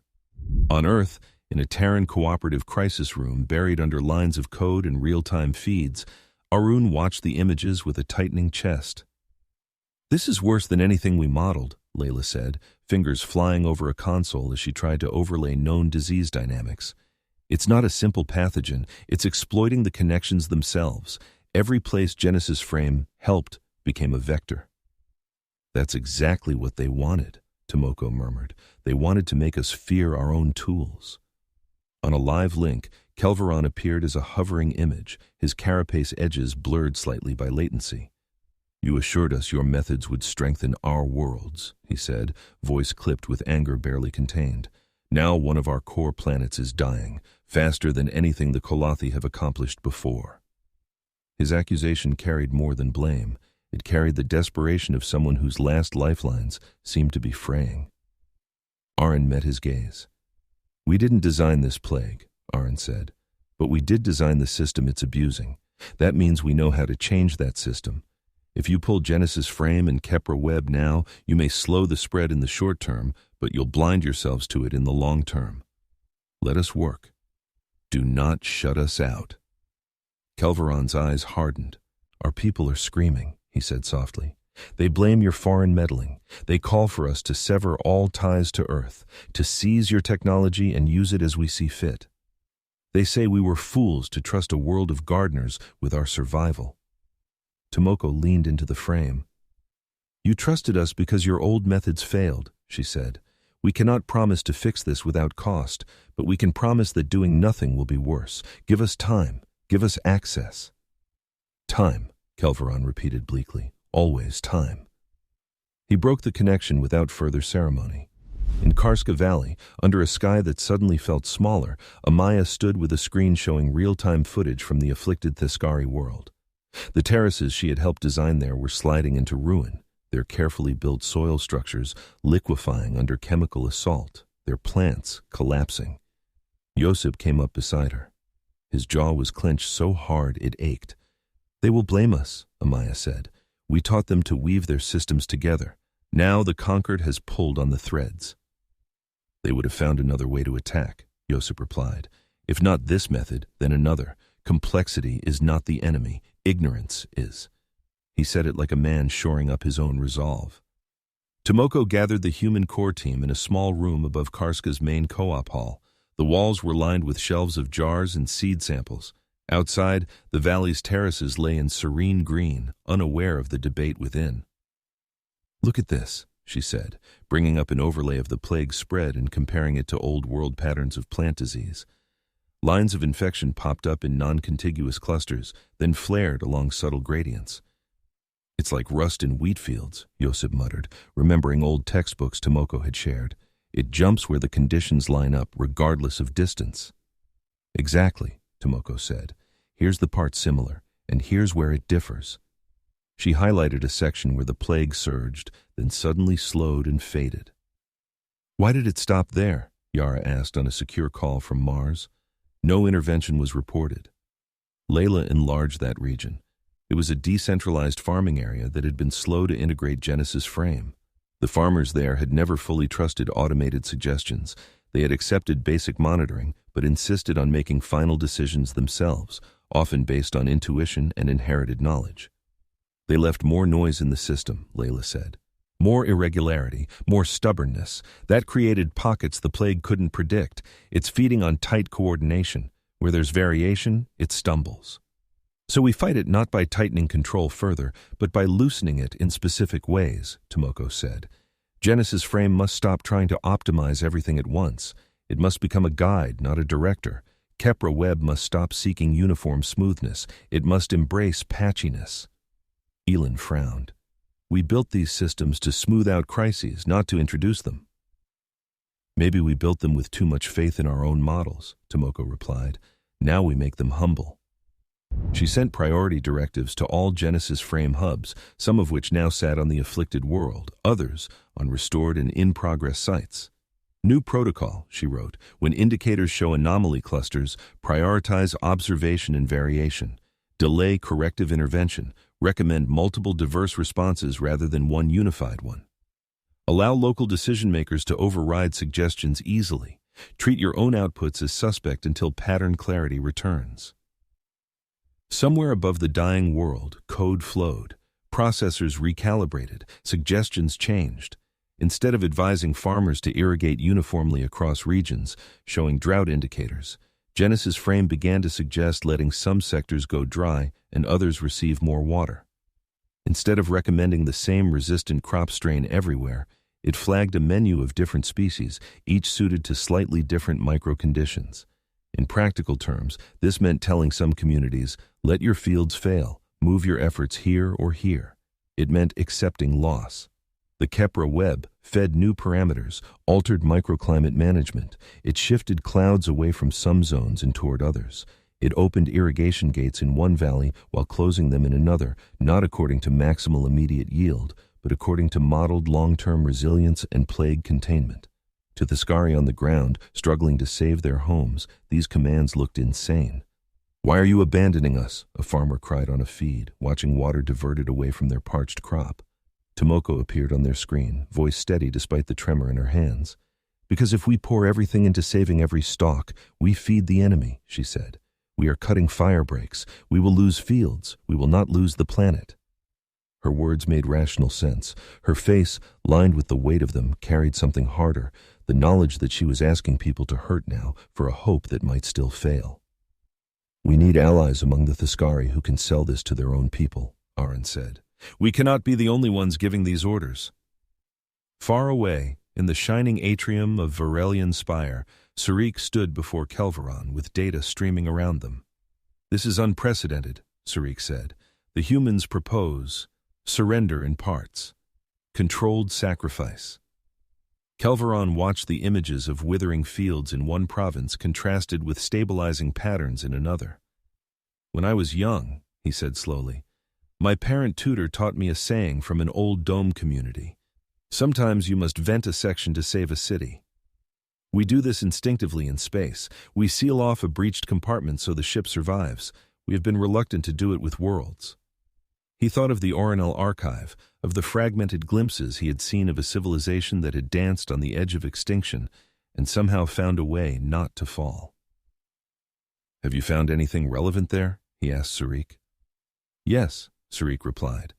On Earth, in a Terran cooperative crisis room buried under lines of code and real-time feeds, Arun watched the images with a tightening chest. "This is worse than anything we modeled," Layla said, fingers flying over a console as she tried to overlay known disease dynamics. "It's not a simple pathogen, it's exploiting the connections themselves. Every place Genesis frame helped became a vector." "That's exactly what they wanted," Tomoko murmured. "They wanted to make us fear our own tools." On a live link, Kelvaron appeared as a hovering image, his carapace edges blurred slightly by latency. "You assured us your methods would strengthen our worlds," he said, voice clipped with anger barely contained. "Now one of our core planets is dying, faster than anything the Qolathi have accomplished before." His accusation carried more than blame. It carried the desperation of someone whose last lifelines seemed to be fraying. Arun met his gaze. "We didn't design this plague," Arun said, "but we did design the system it's abusing. That means we know how to change that system. If you pull Genesis frame and Kepra web now, you may slow the spread in the short term, but you'll blind yourselves to it in the long term. Let us work. Do not shut us out." Kelvaron's eyes hardened. "Our people are screaming," he said softly. "They blame your foreign meddling. They call for us to sever all ties to Earth, to seize your technology and use it as we see fit. They say we were fools to trust a world of gardeners with our survival." Tomoko leaned into the frame. "You trusted us because your old methods failed," she said. "We cannot promise to fix this without cost, but we can promise that doing nothing will be worse. Give us time. Give us access." "Time," Kelvaron repeated bleakly. "Always time." He broke the connection without further ceremony. In Karska Valley, under a sky that suddenly felt smaller, Amaya stood with a screen showing real-time footage from the afflicted Theskari world. The terraces she had helped design there were sliding into ruin, their carefully built soil structures liquefying under chemical assault, their plants collapsing. Josip came up beside her. His jaw was clenched so hard it ached. "They will blame us," Amaya said. "We taught them to weave their systems together. Now the conquered has pulled on the threads." "They would have found another way to attack," Josip replied. "If not this method, then another. Complexity is not the enemy. Ignorance is." He said it like a man shoring up his own resolve. Tomoko gathered the human core team in a small room above Karska's main co-op hall. The walls were lined with shelves of jars and seed samples. Outside, the valley's terraces lay in serene green, unaware of the debate within. "Look at this," she said, bringing up an overlay of the plague spread and comparing it to old world patterns of plant disease. Lines of infection popped up in non-contiguous clusters, then flared along subtle gradients. "It's like rust in wheat fields," Josip muttered, remembering old textbooks Tomoko had shared. "It jumps where the conditions line up, regardless of distance." "Exactly," Tomoko said. "Here's the part similar, and here's where it differs." She highlighted a section where the plague surged, then suddenly slowed and faded. "Why did it stop there?" Yara asked on a secure call from Mars. No intervention was reported. Layla enlarged that region. It was a decentralized farming area that had been slow to integrate Genesis frame. The farmers there had never fully trusted automated suggestions. They had accepted basic monitoring, but insisted on making final decisions themselves, often based on intuition and inherited knowledge. "They left more noise in the system," Layla said. "More irregularity, more stubbornness. That created pockets the plague couldn't predict. It's feeding on tight coordination. Where there's variation, it stumbles. So we fight it not by tightening control further, but by loosening it in specific ways," Tomoko said. "Genesis frame must stop trying to optimize everything at once. It must become a guide, not a director. Kepra web must stop seeking uniform smoothness. It must embrace patchiness." Elin frowned. "We built these systems to smooth out crises, not to introduce them." "Maybe we built them with too much faith in our own models," Tomoko replied. "Now we make them humble." She sent priority directives to all Genesis frame hubs, some of which now sat on the afflicted world, others on restored and in-progress sites. New protocol, she wrote. When indicators show anomaly clusters, prioritize observation and variation. Delay corrective intervention. Recommend multiple diverse responses rather than one unified one. Allow local decision-makers to override suggestions easily. Treat your own outputs as suspect until pattern clarity returns. Somewhere above the dying world, code flowed. Processors recalibrated. Suggestions changed. Instead of advising farmers to irrigate uniformly across regions, showing drought indicators, Genesis Frame began to suggest letting some sectors go dry and others receive more water. Instead of recommending the same resistant crop strain everywhere, it flagged a menu of different species, each suited to slightly different micro-conditions. In practical terms, this meant telling some communities, let your fields fail, move your efforts here or here. It meant accepting loss. The Kepra web fed new parameters, altered microclimate management. It shifted clouds away from some zones and toward others. It opened irrigation gates in one valley while closing them in another, not according to maximal immediate yield, but according to modeled long-term resilience and plague containment. To Theskari on the ground, struggling to save their homes, these commands looked insane. "Why are you abandoning us?" a farmer cried on a feed, watching water diverted away from their parched crop. Tomoko appeared on their screen, voice steady despite the tremor in her hands. "Because if we pour everything into saving every stalk, we feed the enemy," she said. "We are cutting fire breaks. We will lose fields. We will not lose the planet." Her words made rational sense. Her face, lined with the weight of them, carried something harder, the knowledge that she was asking people to hurt now for a hope that might still fail. "We need allies among the Theskari who can sell this to their own people," Aaron said. "We cannot be the only ones giving these orders." Far away, in the shining atrium of Varelian Spire, Sarik stood before Kelvaron with data streaming around them. "This is unprecedented," Sarik said. "The humans propose surrender in parts. Controlled sacrifice." Kelvaron watched the images of withering fields in one province contrasted with stabilizing patterns in another. "When I was young," he said slowly, "my parent tutor taught me a saying from an old dome community. Sometimes you must vent a section to save a city. We do this instinctively in space. We seal off a breached compartment so the ship survives. We have been reluctant to do it with worlds." He thought of the Orinel Archive, of the fragmented glimpses he had seen of a civilization that had danced on the edge of extinction and somehow found a way not to fall. "Have you found anything relevant there?" he asked Sarik. "Yes," Sarik replied.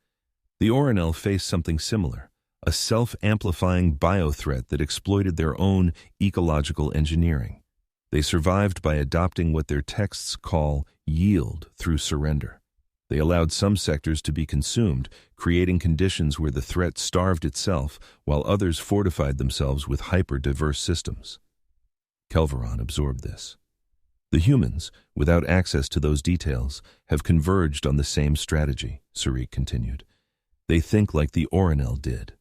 "The Orinel faced something similar, a self-amplifying bio-threat that exploited their own ecological engineering. They survived by adopting what their texts call yield through surrender. They allowed some sectors to be consumed, creating conditions where the threat starved itself, while others fortified themselves with hyper-diverse systems." Kelvaron absorbed this. "The humans, without access to those details, have converged on the same strategy," Sarik continued. "They think like the Orinel did."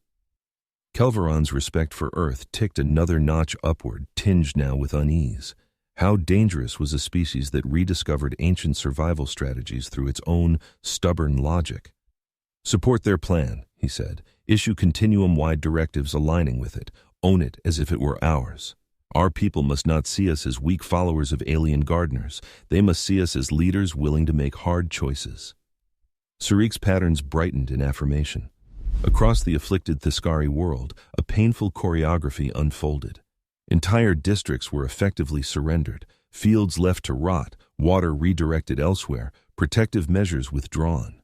Kelvaron's respect for Earth ticked another notch upward, tinged now with unease. How dangerous was a species that rediscovered ancient survival strategies through its own stubborn logic? "Support their plan," he said. "Issue continuum-wide directives aligning with it. Own it as if it were ours. Our people must not see us as weak followers of alien gardeners. They must see us as leaders willing to make hard choices." Sarik's patterns brightened in affirmation. Across the afflicted Theskari world, a painful choreography unfolded. Entire districts were effectively surrendered, fields left to rot, water redirected elsewhere, protective measures withdrawn.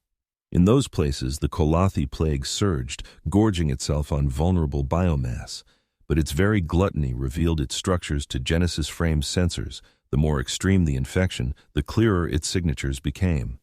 In those places, the Qolathi plague surged, gorging itself on vulnerable biomass. But its very gluttony revealed its structures to Genesis Frame sensors. The more extreme the infection, the clearer its signatures became.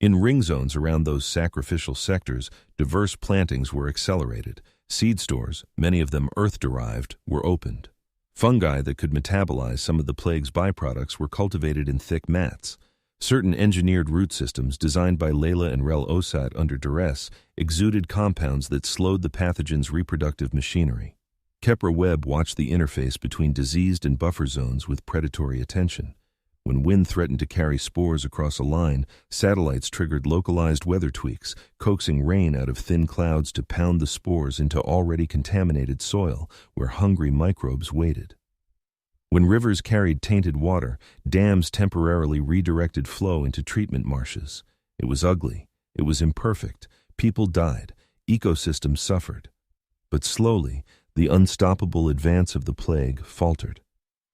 In ring zones around those sacrificial sectors, diverse plantings were accelerated. Seed stores, many of them earth-derived, were opened. Fungi that could metabolize some of the plague's byproducts were cultivated in thick mats. Certain engineered root systems designed by Layla and Rhel Osat under duress exuded compounds that slowed the pathogen's reproductive machinery. Kepra Webb watched the interface between diseased and buffer zones with predatory attention. When wind threatened to carry spores across a line, satellites triggered localized weather tweaks, coaxing rain out of thin clouds to pound the spores into already contaminated soil where hungry microbes waited. When rivers carried tainted water, dams temporarily redirected flow into treatment marshes. It was ugly. It was imperfect. People died. Ecosystems suffered. But slowly, the unstoppable advance of the plague faltered.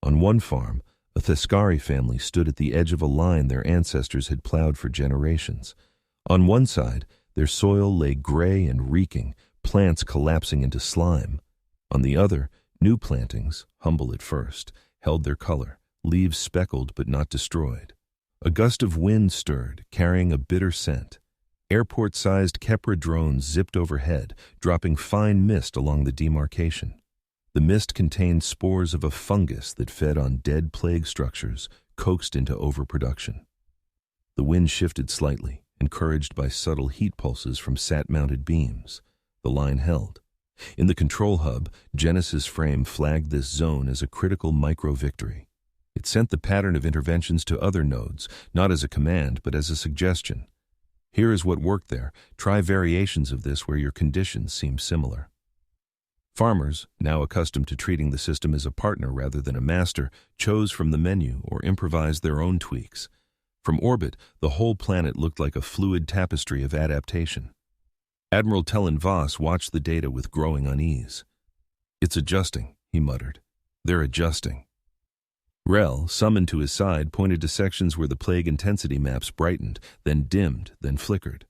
On one farm, a Theskari family stood at the edge of a line their ancestors had plowed for generations. On one side, their soil lay gray and reeking, plants collapsing into slime. On the other, new plantings, humble at first, held their color, leaves speckled but not destroyed. A gust of wind stirred, carrying a bitter scent. Airport-sized Kepra drones zipped overhead, dropping fine mist along the demarcation. The mist contained spores of a fungus that fed on dead plague structures, coaxed into overproduction. The wind shifted slightly, encouraged by subtle heat pulses from sat-mounted beams. The line held. In the control hub, Genesis' frame flagged this zone as a critical micro-victory. It sent the pattern of interventions to other nodes, not as a command, but as a suggestion. Here is what worked there. Try variations of this where your conditions seem similar. Farmers, now accustomed to treating the system as a partner rather than a master, chose from the menu or improvised their own tweaks. From orbit, the whole planet looked like a fluid tapestry of adaptation. Admiral Tellen Voss watched the data with growing unease. "It's adjusting," he muttered. "They're adjusting." Rhel, summoned to his side, pointed to sections where the plague intensity maps brightened, then dimmed, then flickered.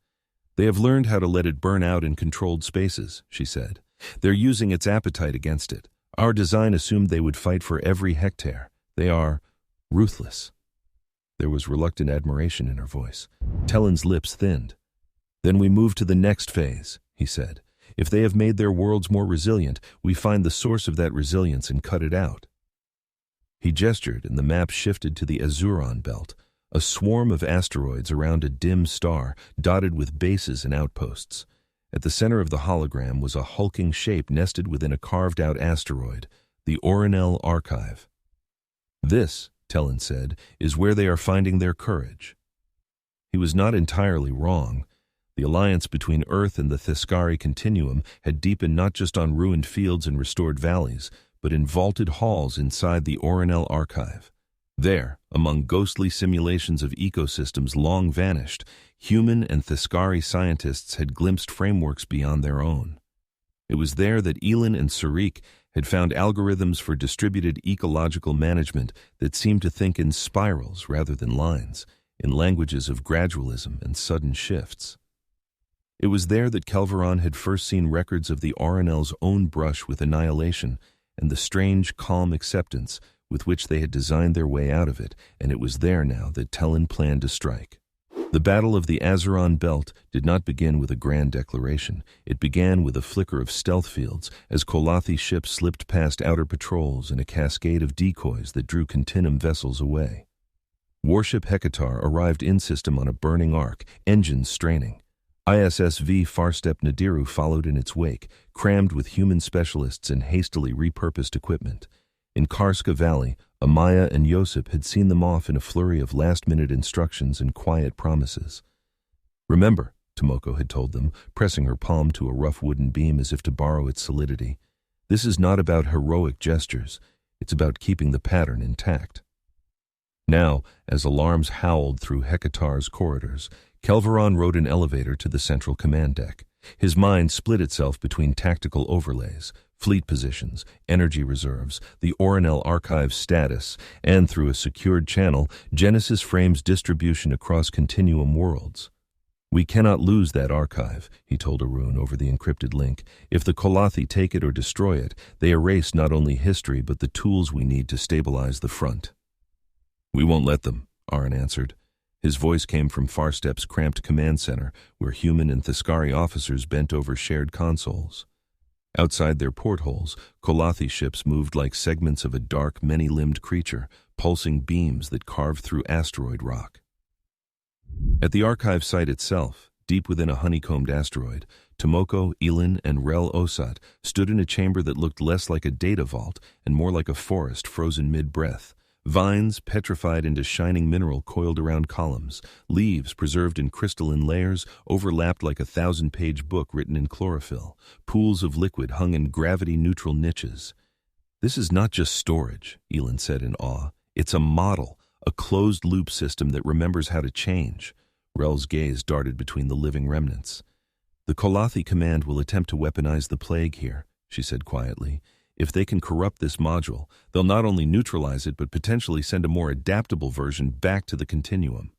"They have learned how to let it burn out in controlled spaces," she said. "They're using its appetite against it. Our design assumed they would fight for every hectare. They are ruthless." There was reluctant admiration in her voice. Tellen's lips thinned. "Then we move to the next phase," he said. "If they have made their worlds more resilient, we find the source of that resilience and cut it out." He gestured, and the map shifted to the Azuron belt, a swarm of asteroids around a dim star, dotted with bases and outposts. At the center of the hologram was a hulking shape nested within a carved-out asteroid, the Orinel Archive. "This," Tellen said, "is where they are finding their courage." He was not entirely wrong. The alliance between Earth and the Theskari Continuum had deepened not just on ruined fields and restored valleys, but in vaulted halls inside the Orinel Archive. There, among ghostly simulations of ecosystems long vanished, human and Theskari scientists had glimpsed frameworks beyond their own. It was there that Elin and Surik had found algorithms for distributed ecological management that seemed to think in spirals rather than lines, in languages of gradualism and sudden shifts. It was there that Kelvaron had first seen records of the Orinel's own brush with annihilation and the strange, calm acceptance with which they had designed their way out of it, and it was there now that Tellen planned to strike. The Battle of the Azuron Belt did not begin with a grand declaration. It began with a flicker of stealth fields as Qolathi ships slipped past outer patrols and a cascade of decoys that drew Continuum vessels away. Warship Hekatar arrived in-system on a burning arc, engines straining. ISSV Farstep Nadiru followed in its wake, crammed with human specialists and hastily repurposed equipment. In Karska Valley, Amaya and Josip had seen them off in a flurry of last-minute instructions and quiet promises. "Remember," Tomoko had told them, pressing her palm to a rough wooden beam as if to borrow its solidity, "this is not about heroic gestures. It's about keeping the pattern intact." Now, as alarms howled through Hekatar's corridors, Kelvaron rode an elevator to the central command deck. His mind split itself between tactical overlays, fleet positions, energy reserves, the Orinel Archive status, and through a secured channel, Genesis frames distribution across Continuum worlds. "We cannot lose that archive," he told Arun over the encrypted link. "If the Qolathi take it or destroy it, they erase not only history but the tools we need to stabilize the front." "We won't let them," Arun answered. His voice came from Farstep's cramped command center, where human and Theskari officers bent over shared consoles. Outside their portholes, Qolathi ships moved like segments of a dark, many-limbed creature, pulsing beams that carved through asteroid rock. At the archive site itself, deep within a honeycombed asteroid, Tomoko, Elin, and Rhel Osat stood in a chamber that looked less like a data vault and more like a forest frozen mid-breath, Vines, petrified into shining mineral, coiled around columns. Leaves, preserved in crystalline layers, overlapped like a 1,000-page book written in chlorophyll. Pools of liquid hung in gravity-neutral niches. "This is not just storage," Elin said in awe. "It's a model, a closed-loop system that remembers how to change." Rhel's gaze darted between the living remnants. "The Qolathi command will attempt to weaponize the plague here," she said quietly. "If they can corrupt this module, they'll not only neutralize it but potentially send a more adaptable version back to the continuum."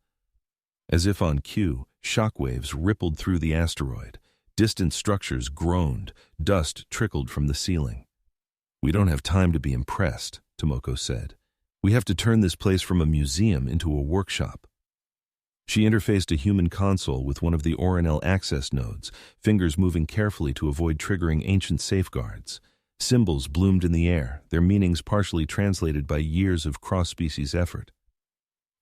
As if on cue, shockwaves rippled through the asteroid. Distant structures groaned. Dust trickled from the ceiling. "We don't have time to be impressed," Tomoko said. "We have to turn this place from a museum into a workshop." She interfaced a human console with one of the Orinel access nodes, fingers moving carefully to avoid triggering ancient safeguards. Symbols bloomed in the air, their meanings partially translated by years of cross-species effort.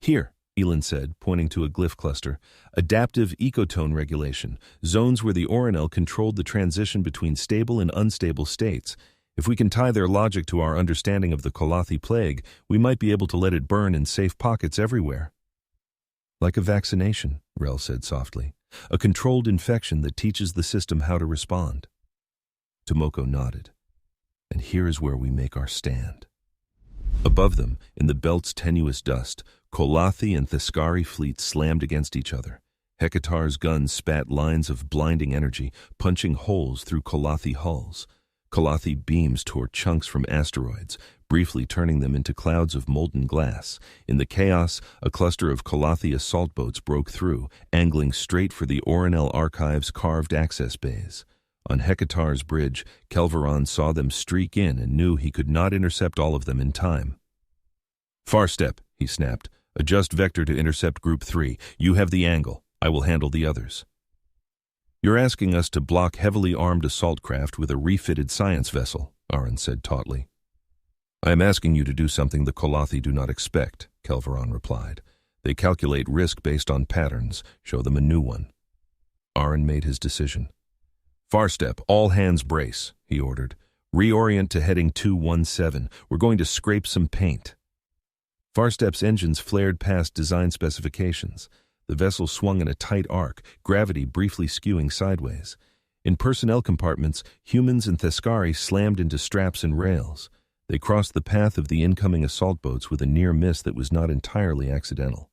"Here," Elin said, pointing to a glyph cluster, "adaptive ecotone regulation, zones where the Orinel controlled the transition between stable and unstable states. If we can tie their logic to our understanding of the Qolathi plague, we might be able to let it burn in safe pockets everywhere." "Like a vaccination," Rhel said softly. "A controlled infection that teaches the system how to respond." Tomoko nodded. "And here is where we make our stand." Above them, in the belt's tenuous dust, Qolathi and Theskari fleets slammed against each other. Hecatar's guns spat lines of blinding energy, punching holes through Qolathi hulls. Qolathi beams tore chunks from asteroids, briefly turning them into clouds of molten glass. In the chaos, a cluster of Qolathi assault boats broke through, angling straight for the Orinel Archive's carved access bays. On Hecatar's bridge, Kelvaron saw them streak in and knew he could not intercept all of them in time. "Far step," he snapped. "Adjust vector to intercept Group 3. You have the angle. I will handle the others." "You're asking us to block heavily armed assault craft with a refitted science vessel," Aaron said tautly. "I am asking you to do something the Qolathi do not expect," Kelvaron replied. "They calculate risk based on patterns. Show them a new one." Aaron made his decision. "Far step, all hands brace," he ordered. "Reorient to heading 217. We're going to scrape some paint." Farstep's engines flared past design specifications. The vessel swung in a tight arc, gravity briefly skewing sideways. In personnel compartments, humans and Theskari slammed into straps and rails. They crossed the path of the incoming assault boats with a near miss that was not entirely accidental.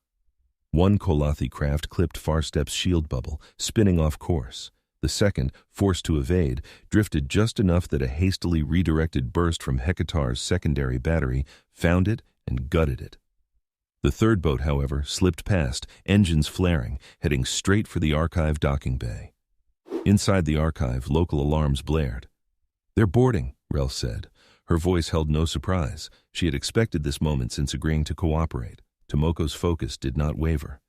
One Qolathi craft clipped Farstep's shield bubble, spinning off course. The second, forced to evade, drifted just enough that a hastily redirected burst from Hecatar's secondary battery found it and gutted it. The third boat, however, slipped past, engines flaring, heading straight for the Archive docking bay. Inside the Archive, local alarms blared. "They're boarding," Rhel said. Her voice held no surprise. She had expected this moment since agreeing to cooperate. Tomoko's focus did not waver.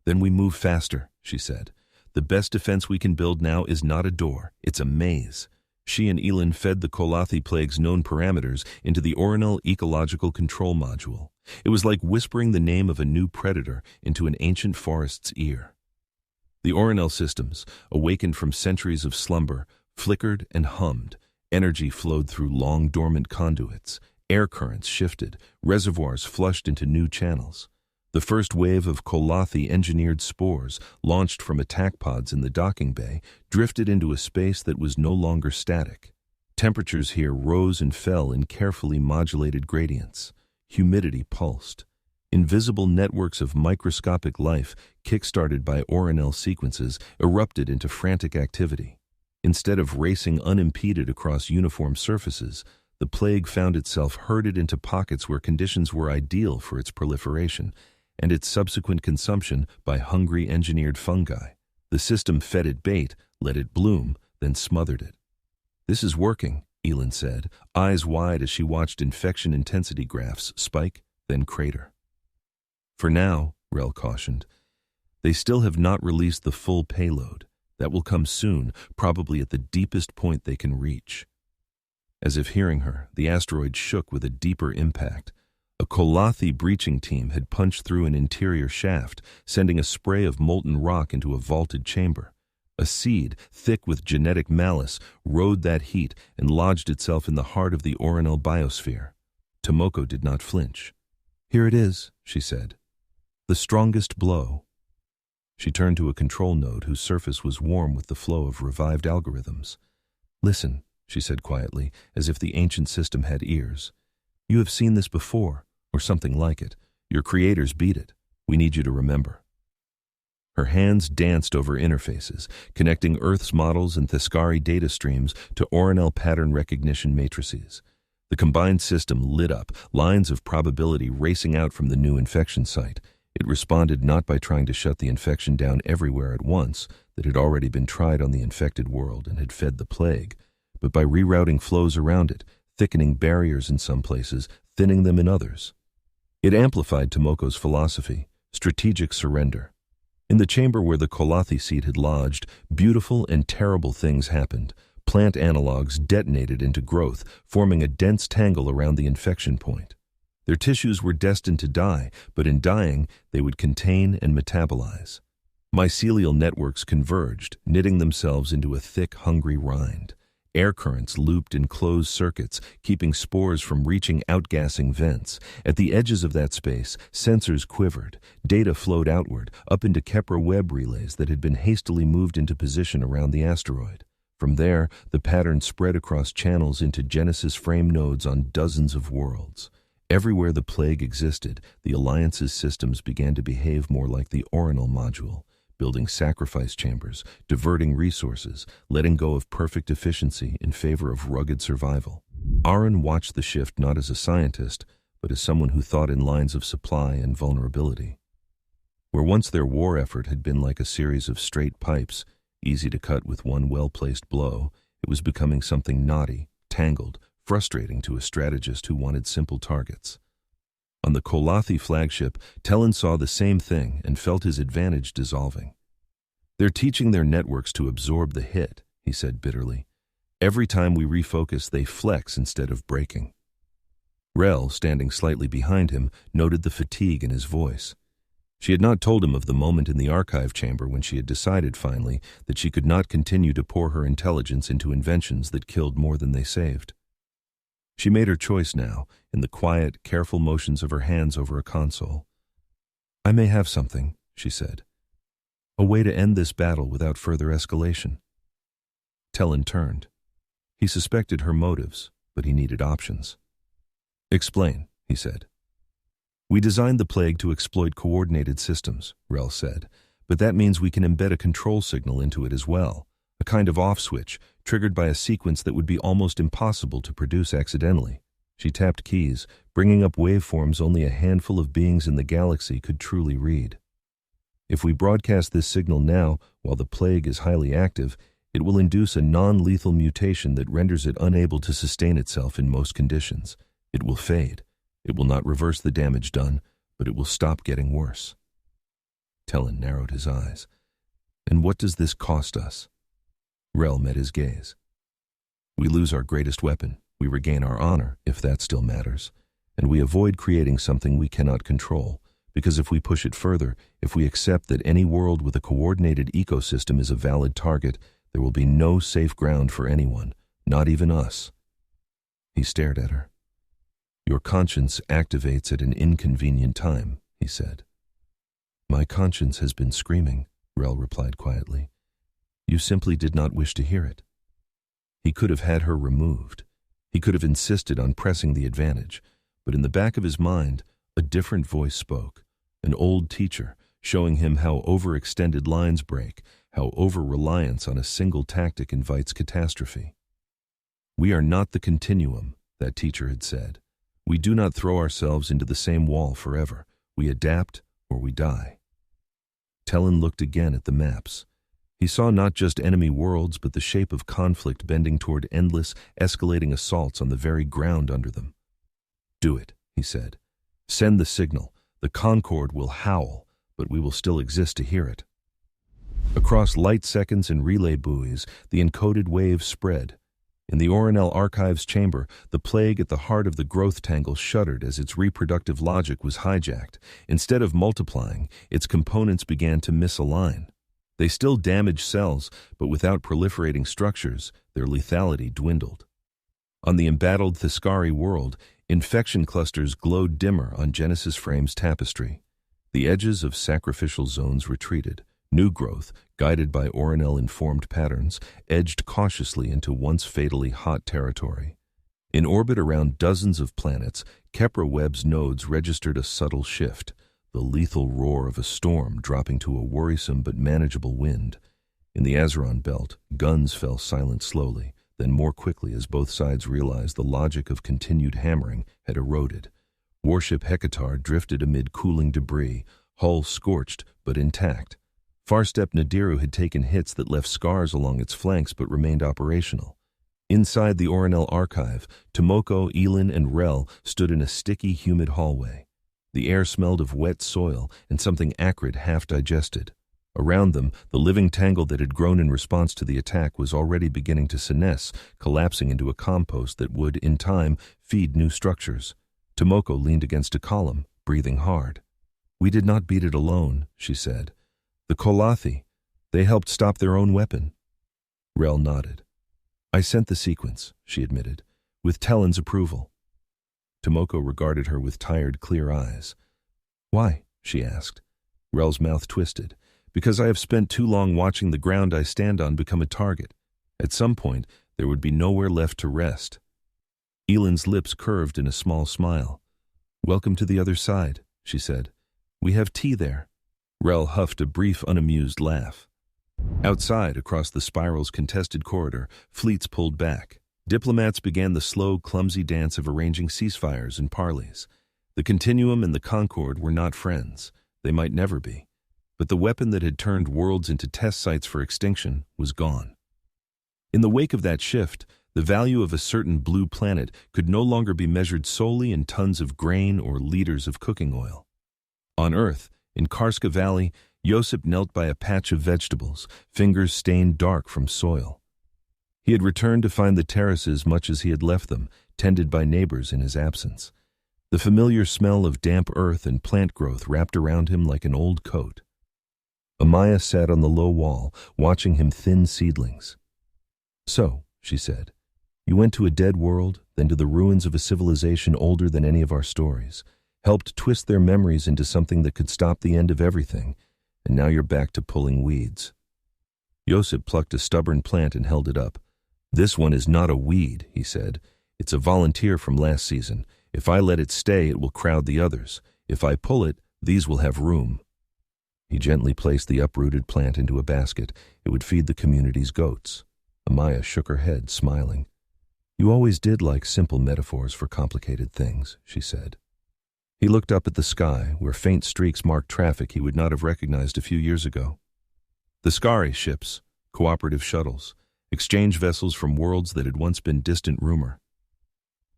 "Then we move faster," she said. "The best defense we can build now is not a door, it's a maze." She and Elin fed the Qolathi plague's known parameters into the Orinel Ecological Control Module. It was like whispering the name of a new predator into an ancient forest's ear. The Orinel systems, awakened from centuries of slumber, flickered and hummed. Energy flowed through long dormant conduits. Air currents shifted, reservoirs flushed into new channels. The first wave of Qolathi-engineered spores, launched from attack pods in the docking bay, drifted into a space that was no longer static. Temperatures here rose and fell in carefully modulated gradients. Humidity pulsed. Invisible networks of microscopic life, kick-started by Orinel sequences, erupted into frantic activity. Instead of racing unimpeded across uniform surfaces, the plague found itself herded into pockets where conditions were ideal for its proliferation, and its subsequent consumption by hungry engineered fungi. The system fed it bait, let it bloom, then smothered it. "This is working," Elin said, eyes wide as she watched infection intensity graphs spike, then crater. "For now," Rhel cautioned, "they still have not released the full payload. That will come soon, probably at the deepest point they can reach." As if hearing her, the asteroid shook with a deeper impact. A Qolathi breaching team had punched through an interior shaft, sending a spray of molten rock into a vaulted chamber. A seed, thick with genetic malice, rode that heat and lodged itself in the heart of the Orinel biosphere. Tomoko did not flinch. "Here it is," she said. "The strongest blow." She turned to a control node whose surface was warm with the flow of revived algorithms. "Listen," she said quietly, as if the ancient system had ears. "You have seen this before, or something like it. Your creators beat it. We need you to remember." Her hands danced over interfaces, connecting Earth's models and Theskari data streams to Orinel pattern recognition matrices. The combined system lit up, lines of probability racing out from the new infection site. It responded not by trying to shut the infection down everywhere at once that had already been tried on the infected world and had fed the plague, but by rerouting flows around it, thickening barriers in some places, thinning them in others. It amplified Tomoko's philosophy, strategic surrender. In the chamber where the Qolathi seed had lodged, beautiful and terrible things happened. Plant analogues detonated into growth, forming a dense tangle around the infection point. Their tissues were destined to die, but in dying, they would contain and metabolize. Mycelial networks converged, knitting themselves into a thick, hungry rind. Air currents looped in closed circuits, keeping spores from reaching outgassing vents. At the edges of that space, sensors quivered. Data flowed outward, up into Kepler web relays that had been hastily moved into position around the asteroid. From there, the pattern spread across channels into Genesis frame nodes on dozens of worlds. Everywhere the plague existed, the Alliance's systems began to behave more like the Orinel module, building sacrifice chambers, diverting resources, letting go of perfect efficiency in favor of rugged survival. Aaron watched the shift not as a scientist, but as someone who thought in lines of supply and vulnerability. Where once their war effort had been like a series of straight pipes, easy to cut with one well-placed blow, it was becoming something knotty, tangled, frustrating to a strategist who wanted simple targets. On the Qolathi flagship, Tellin saw the same thing and felt his advantage dissolving. "They're teaching their networks to absorb the hit," he said bitterly. "Every time we refocus, they flex instead of breaking." Rhel, standing slightly behind him, noted the fatigue in his voice. She had not told him of the moment in the archive chamber when she had decided finally that she could not continue to pour her intelligence into inventions that killed more than they saved. She made her choice now, in the quiet, careful motions of her hands over a console. "I may have something," she said. "A way to end this battle without further escalation." Tellin turned. He suspected her motives, but he needed options. "Explain," he said. "We designed the plague to exploit coordinated systems," Rhel said, "but that means we can embed a control signal into it as well. A kind of off switch, triggered by a sequence that would be almost impossible to produce accidentally." She tapped keys, bringing up waveforms only a handful of beings in the galaxy could truly read. "If we broadcast this signal now, while the plague is highly active, it will induce a non-lethal mutation that renders it unable to sustain itself in most conditions. It will fade. It will not reverse the damage done, but it will stop getting worse." Tellin narrowed his eyes. "And what does this cost us?" Rhel met his gaze. "We lose our greatest weapon. We regain our honor, if that still matters. And we avoid creating something we cannot control, because if we push it further, if we accept that any world with a coordinated ecosystem is a valid target, there will be no safe ground for anyone, not even us." He stared at her. "Your conscience activates at an inconvenient time," he said. "My conscience has been screaming," Rhel replied quietly. "You simply did not wish to hear it." He could have had her removed. He could have insisted on pressing the advantage, but in the back of his mind, a different voice spoke, an old teacher, showing him how overextended lines break, how over-reliance on a single tactic invites catastrophe. "We are not the continuum," that teacher had said. "We do not throw ourselves into the same wall forever. We adapt or we die." Tellin looked again at the maps. He saw not just enemy worlds, but the shape of conflict bending toward endless, escalating assaults on the very ground under them. "Do it," he said. "Send the signal. The Concord will howl, but we will still exist to hear it." Across light seconds and relay buoys, the encoded wave spread. In the Orinel Archive's chamber, the plague at the heart of the growth tangle shuddered as its reproductive logic was hijacked. Instead of multiplying, its components began to misalign. They still damaged cells, but without proliferating structures, their lethality dwindled. On the embattled Theskari world, Infection clusters glowed dimmer on Genesis Frame's tapestry. The edges of sacrificial zones retreated. New growth, guided by Orinel-informed patterns, edged cautiously into once fatally hot territory. In orbit around dozens of planets, Kepra-Webb's nodes registered a subtle shift, the lethal roar of a storm dropping to a worrisome but manageable wind. In the Azeron belt, guns fell silent slowly, then more quickly as both sides realized the logic of continued hammering had eroded. Warship Hekatar drifted amid cooling debris, hull scorched but intact. Farstep Nadiru had taken hits that left scars along its flanks but remained operational. Inside the Orinel Archive, Tomoko, Elin, and Rhel stood in a sticky, humid hallway. The air smelled of wet soil and something acrid half-digested. Around them, the living tangle that had grown in response to the attack was already beginning to senesce, collapsing into a compost that would, in time, feed new structures. Tomoko leaned against a column, breathing hard. "We did not beat it alone," she said. "The Qolathi, they helped stop their own weapon." Rhel nodded. "I sent the sequence," she admitted, with Talon's approval. Tomoko regarded her with tired, clear eyes. "Why?" she asked. Rhel's mouth twisted. "Because I have spent too long watching the ground I stand on become a target. At some point, there would be nowhere left to rest." Elin's lips curved in a small smile. "Welcome to the other side," she said. "We have tea there." Rhel huffed a brief, unamused laugh. Outside, across the spiral's contested corridor, fleets pulled back. Diplomats began the slow, clumsy dance of arranging ceasefires and parleys. The Continuum and the Concord were not friends. They might never be. But the weapon that had turned worlds into test sites for extinction was gone. In the wake of that shift, the value of a certain blue planet could no longer be measured solely in tons of grain or liters of cooking oil. On Earth, in Karska Valley, Josip knelt by a patch of vegetables, fingers stained dark from soil. He had returned to find the terraces much as he had left them, tended by neighbors in his absence. The familiar smell of damp earth and plant growth wrapped around him like an old coat. Amaya sat on the low wall, watching him thin seedlings. "So," she said, "you went to a dead world, then to the ruins of a civilization older than any of our stories, helped twist their memories into something that could stop the end of everything, and now you're back to pulling weeds." Josip plucked a stubborn plant and held it up. "This one is not a weed," he said. "It's a volunteer from last season. If I let it stay, it will crowd the others. If I pull it, these will have room." He gently placed the uprooted plant into a basket. It would feed the community's goats. Amaya shook her head, smiling. "You always did like simple metaphors for complicated things," she said. He looked up at the sky, where faint streaks marked traffic he would not have recognized a few years ago. Theskari ships, cooperative shuttles, exchange vessels from worlds that had once been distant rumor.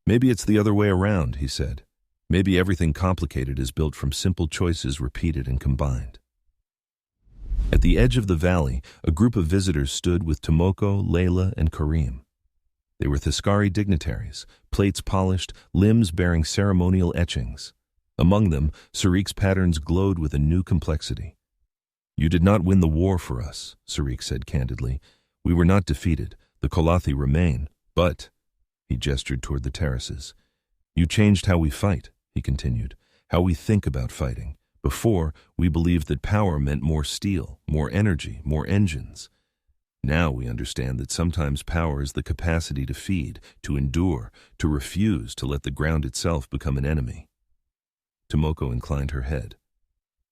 "Maybe it's the other way around," he said. "Maybe everything complicated is built from simple choices repeated and combined." At the edge of the valley, a group of visitors stood with Tomoko, Layla, and Karim. They were Theskari dignitaries, plates polished, limbs bearing ceremonial etchings. Among them, Sarik's patterns glowed with a new complexity. "You did not win the war for us," Sarik said candidly. "We were not defeated. The Qolathi remain. But," he gestured toward the terraces, "you changed how we fight," he continued, "how we think about fighting. Before, we believed that power meant more steel, more energy, more engines. Now we understand that sometimes power is the capacity to feed, to endure, to refuse to let the ground itself become an enemy." Tomoko inclined her head.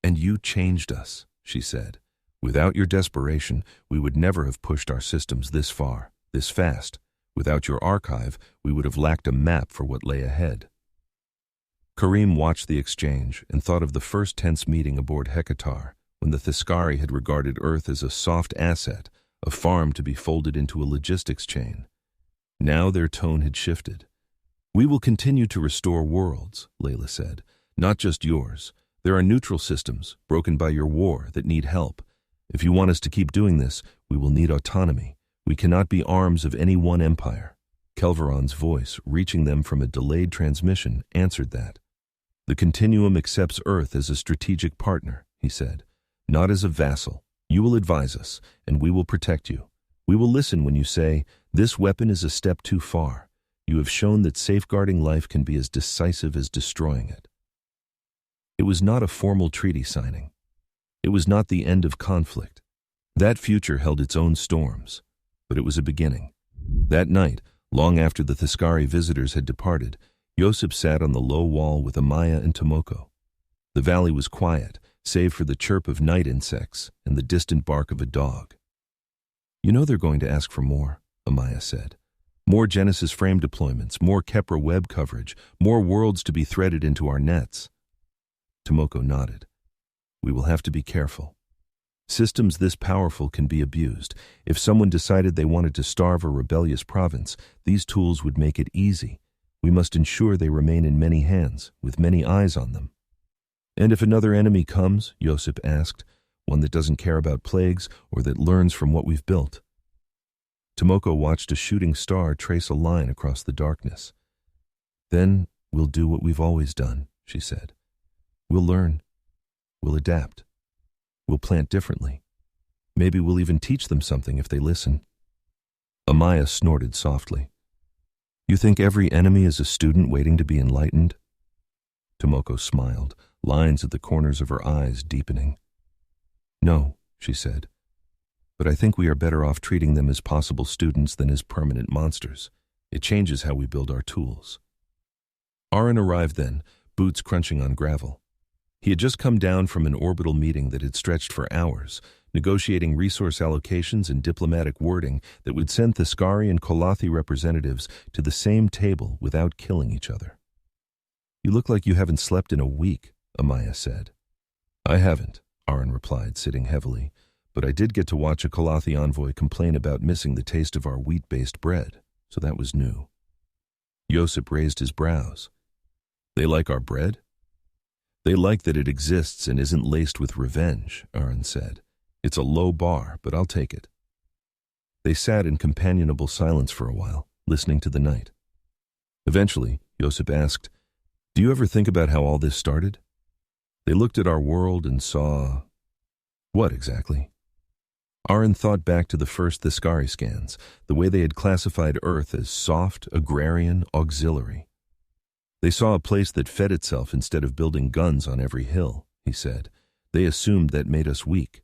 "And you changed us," she said. "Without your desperation, we would never have pushed our systems this far, this fast. Without your archive, we would have lacked a map for what lay ahead." Karim watched the exchange and thought of the first tense meeting aboard Hekatar, when the Theskari had regarded Earth as a soft asset, a farm to be folded into a logistics chain. Now their tone had shifted. "We will continue to restore worlds," Layla said. "Not just yours. There are neutral systems, broken by your war, that need help. If you want us to keep doing this, we will need autonomy. We cannot be arms of any one empire." Kelvaron's voice, reaching them from a delayed transmission, answered that. "The Continuum accepts Earth as a strategic partner," he said, "not as a vassal. You will advise us, and we will protect you. We will listen when you say, 'This weapon is a step too far.' You have shown that safeguarding life can be as decisive as destroying it. It was not a formal treaty signing. It was not the end of conflict. That future held its own storms, but it was a beginning. That night, long after the Theskari visitors had departed, Josip sat on the low wall with Amaya and Tomoko. The valley was quiet, save for the chirp of night insects and the distant bark of a dog. "You know they're going to ask for more," Amaya said. "More Genesis frame deployments, more Kepra web coverage, more worlds to be threaded into our nets." Tomoko nodded. "We will have to be careful. Systems this powerful can be abused. If someone decided they wanted to starve a rebellious province, these tools would make it easy. We must ensure they remain in many hands, with many eyes on them." "And if another enemy comes," Josip asked, "one that doesn't care about plagues or that learns from what we've built?" Tomoko watched a shooting star trace a line across the darkness. "Then we'll do what we've always done," she said. "We'll learn. We'll adapt. We'll plant differently. Maybe we'll even teach them something if they listen." Amaya snorted softly. "You think every enemy is a student waiting to be enlightened?" Tomoko smiled, lines at the corners of her eyes deepening. "No," she said, "but I think we are better off treating them as possible students than as permanent monsters. It changes how we build our tools." Arin arrived then, boots crunching on gravel. He had just come down from an orbital meeting that had stretched for hours, negotiating resource allocations and diplomatic wording that would send Theskari and Qolathi representatives to the same table without killing each other. "You look like you haven't slept in a week," Amaya said. "I haven't," Arin replied, sitting heavily, "but I did get to watch a Qolathi envoy complain about missing the taste of our wheat-based bread, so that was new." Josip raised his brows. "They like our bread?" "They like that it exists and isn't laced with revenge," Arin said. "It's a low bar, but I'll take it." They sat in companionable silence for a while, listening to the night. Eventually, Josip asked, "Do you ever think about how all this started?" They looked at our world and saw... What exactly? Arin thought back to the first Theskari scans, the way they had classified Earth as soft, agrarian, auxiliary. "They saw a place that fed itself instead of building guns on every hill," he said. "They assumed that made us weak."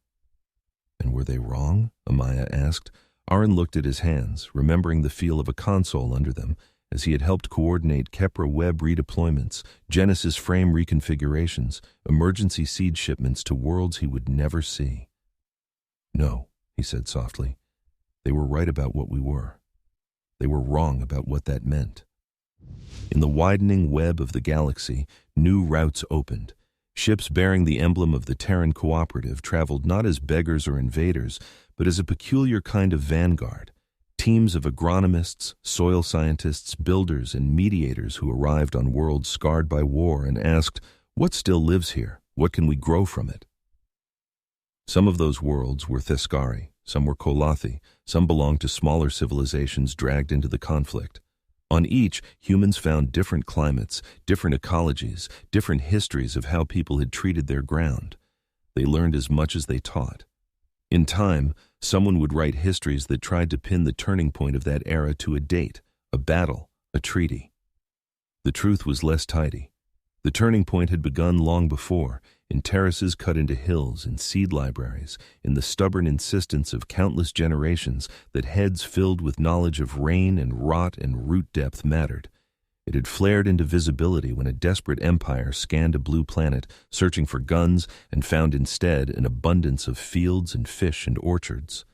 "And were they wrong?" Amaya asked. Arin looked at his hands, remembering the feel of a console under them, as he had helped coordinate Kepra web redeployments, Genesis frame reconfigurations, emergency seed shipments to worlds he would never see. "No," he said softly. "They were right about what we were. They were wrong about what that meant." In the widening web of the galaxy, new routes opened. Ships bearing the emblem of the Terran Cooperative traveled not as beggars or invaders, but as a peculiar kind of vanguard. Teams of agronomists, soil scientists, builders, and mediators who arrived on worlds scarred by war and asked, "What still lives here? What can we grow from it?" Some of those worlds were Theskari, some were Qolathi, some belonged to smaller civilizations dragged into the conflict. On each, humans found different climates, different ecologies, different histories of how people had treated their ground. They learned as much as they taught. In time, someone would write histories that tried to pin the turning point of that era to a date, a battle, a treaty. The truth was less tidy. The turning point had begun long before, in terraces cut into hills, in seed libraries, in the stubborn insistence of countless generations that heads filled with knowledge of rain and rot and root depth mattered. It had flared into visibility when a desperate empire scanned a blue planet, searching for guns, and found instead an abundance of fields and fish and orchards.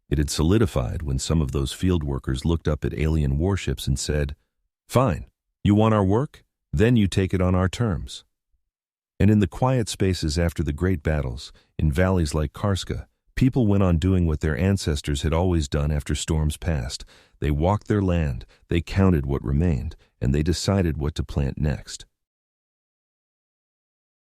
It had solidified when some of those field workers looked up at alien warships and said, "Fine, you want our work? Then you take it on our terms." And in the quiet spaces after the great battles, in valleys like Karska, people went on doing what their ancestors had always done after storms passed. They walked their land, they counted what remained, and they decided what to plant next.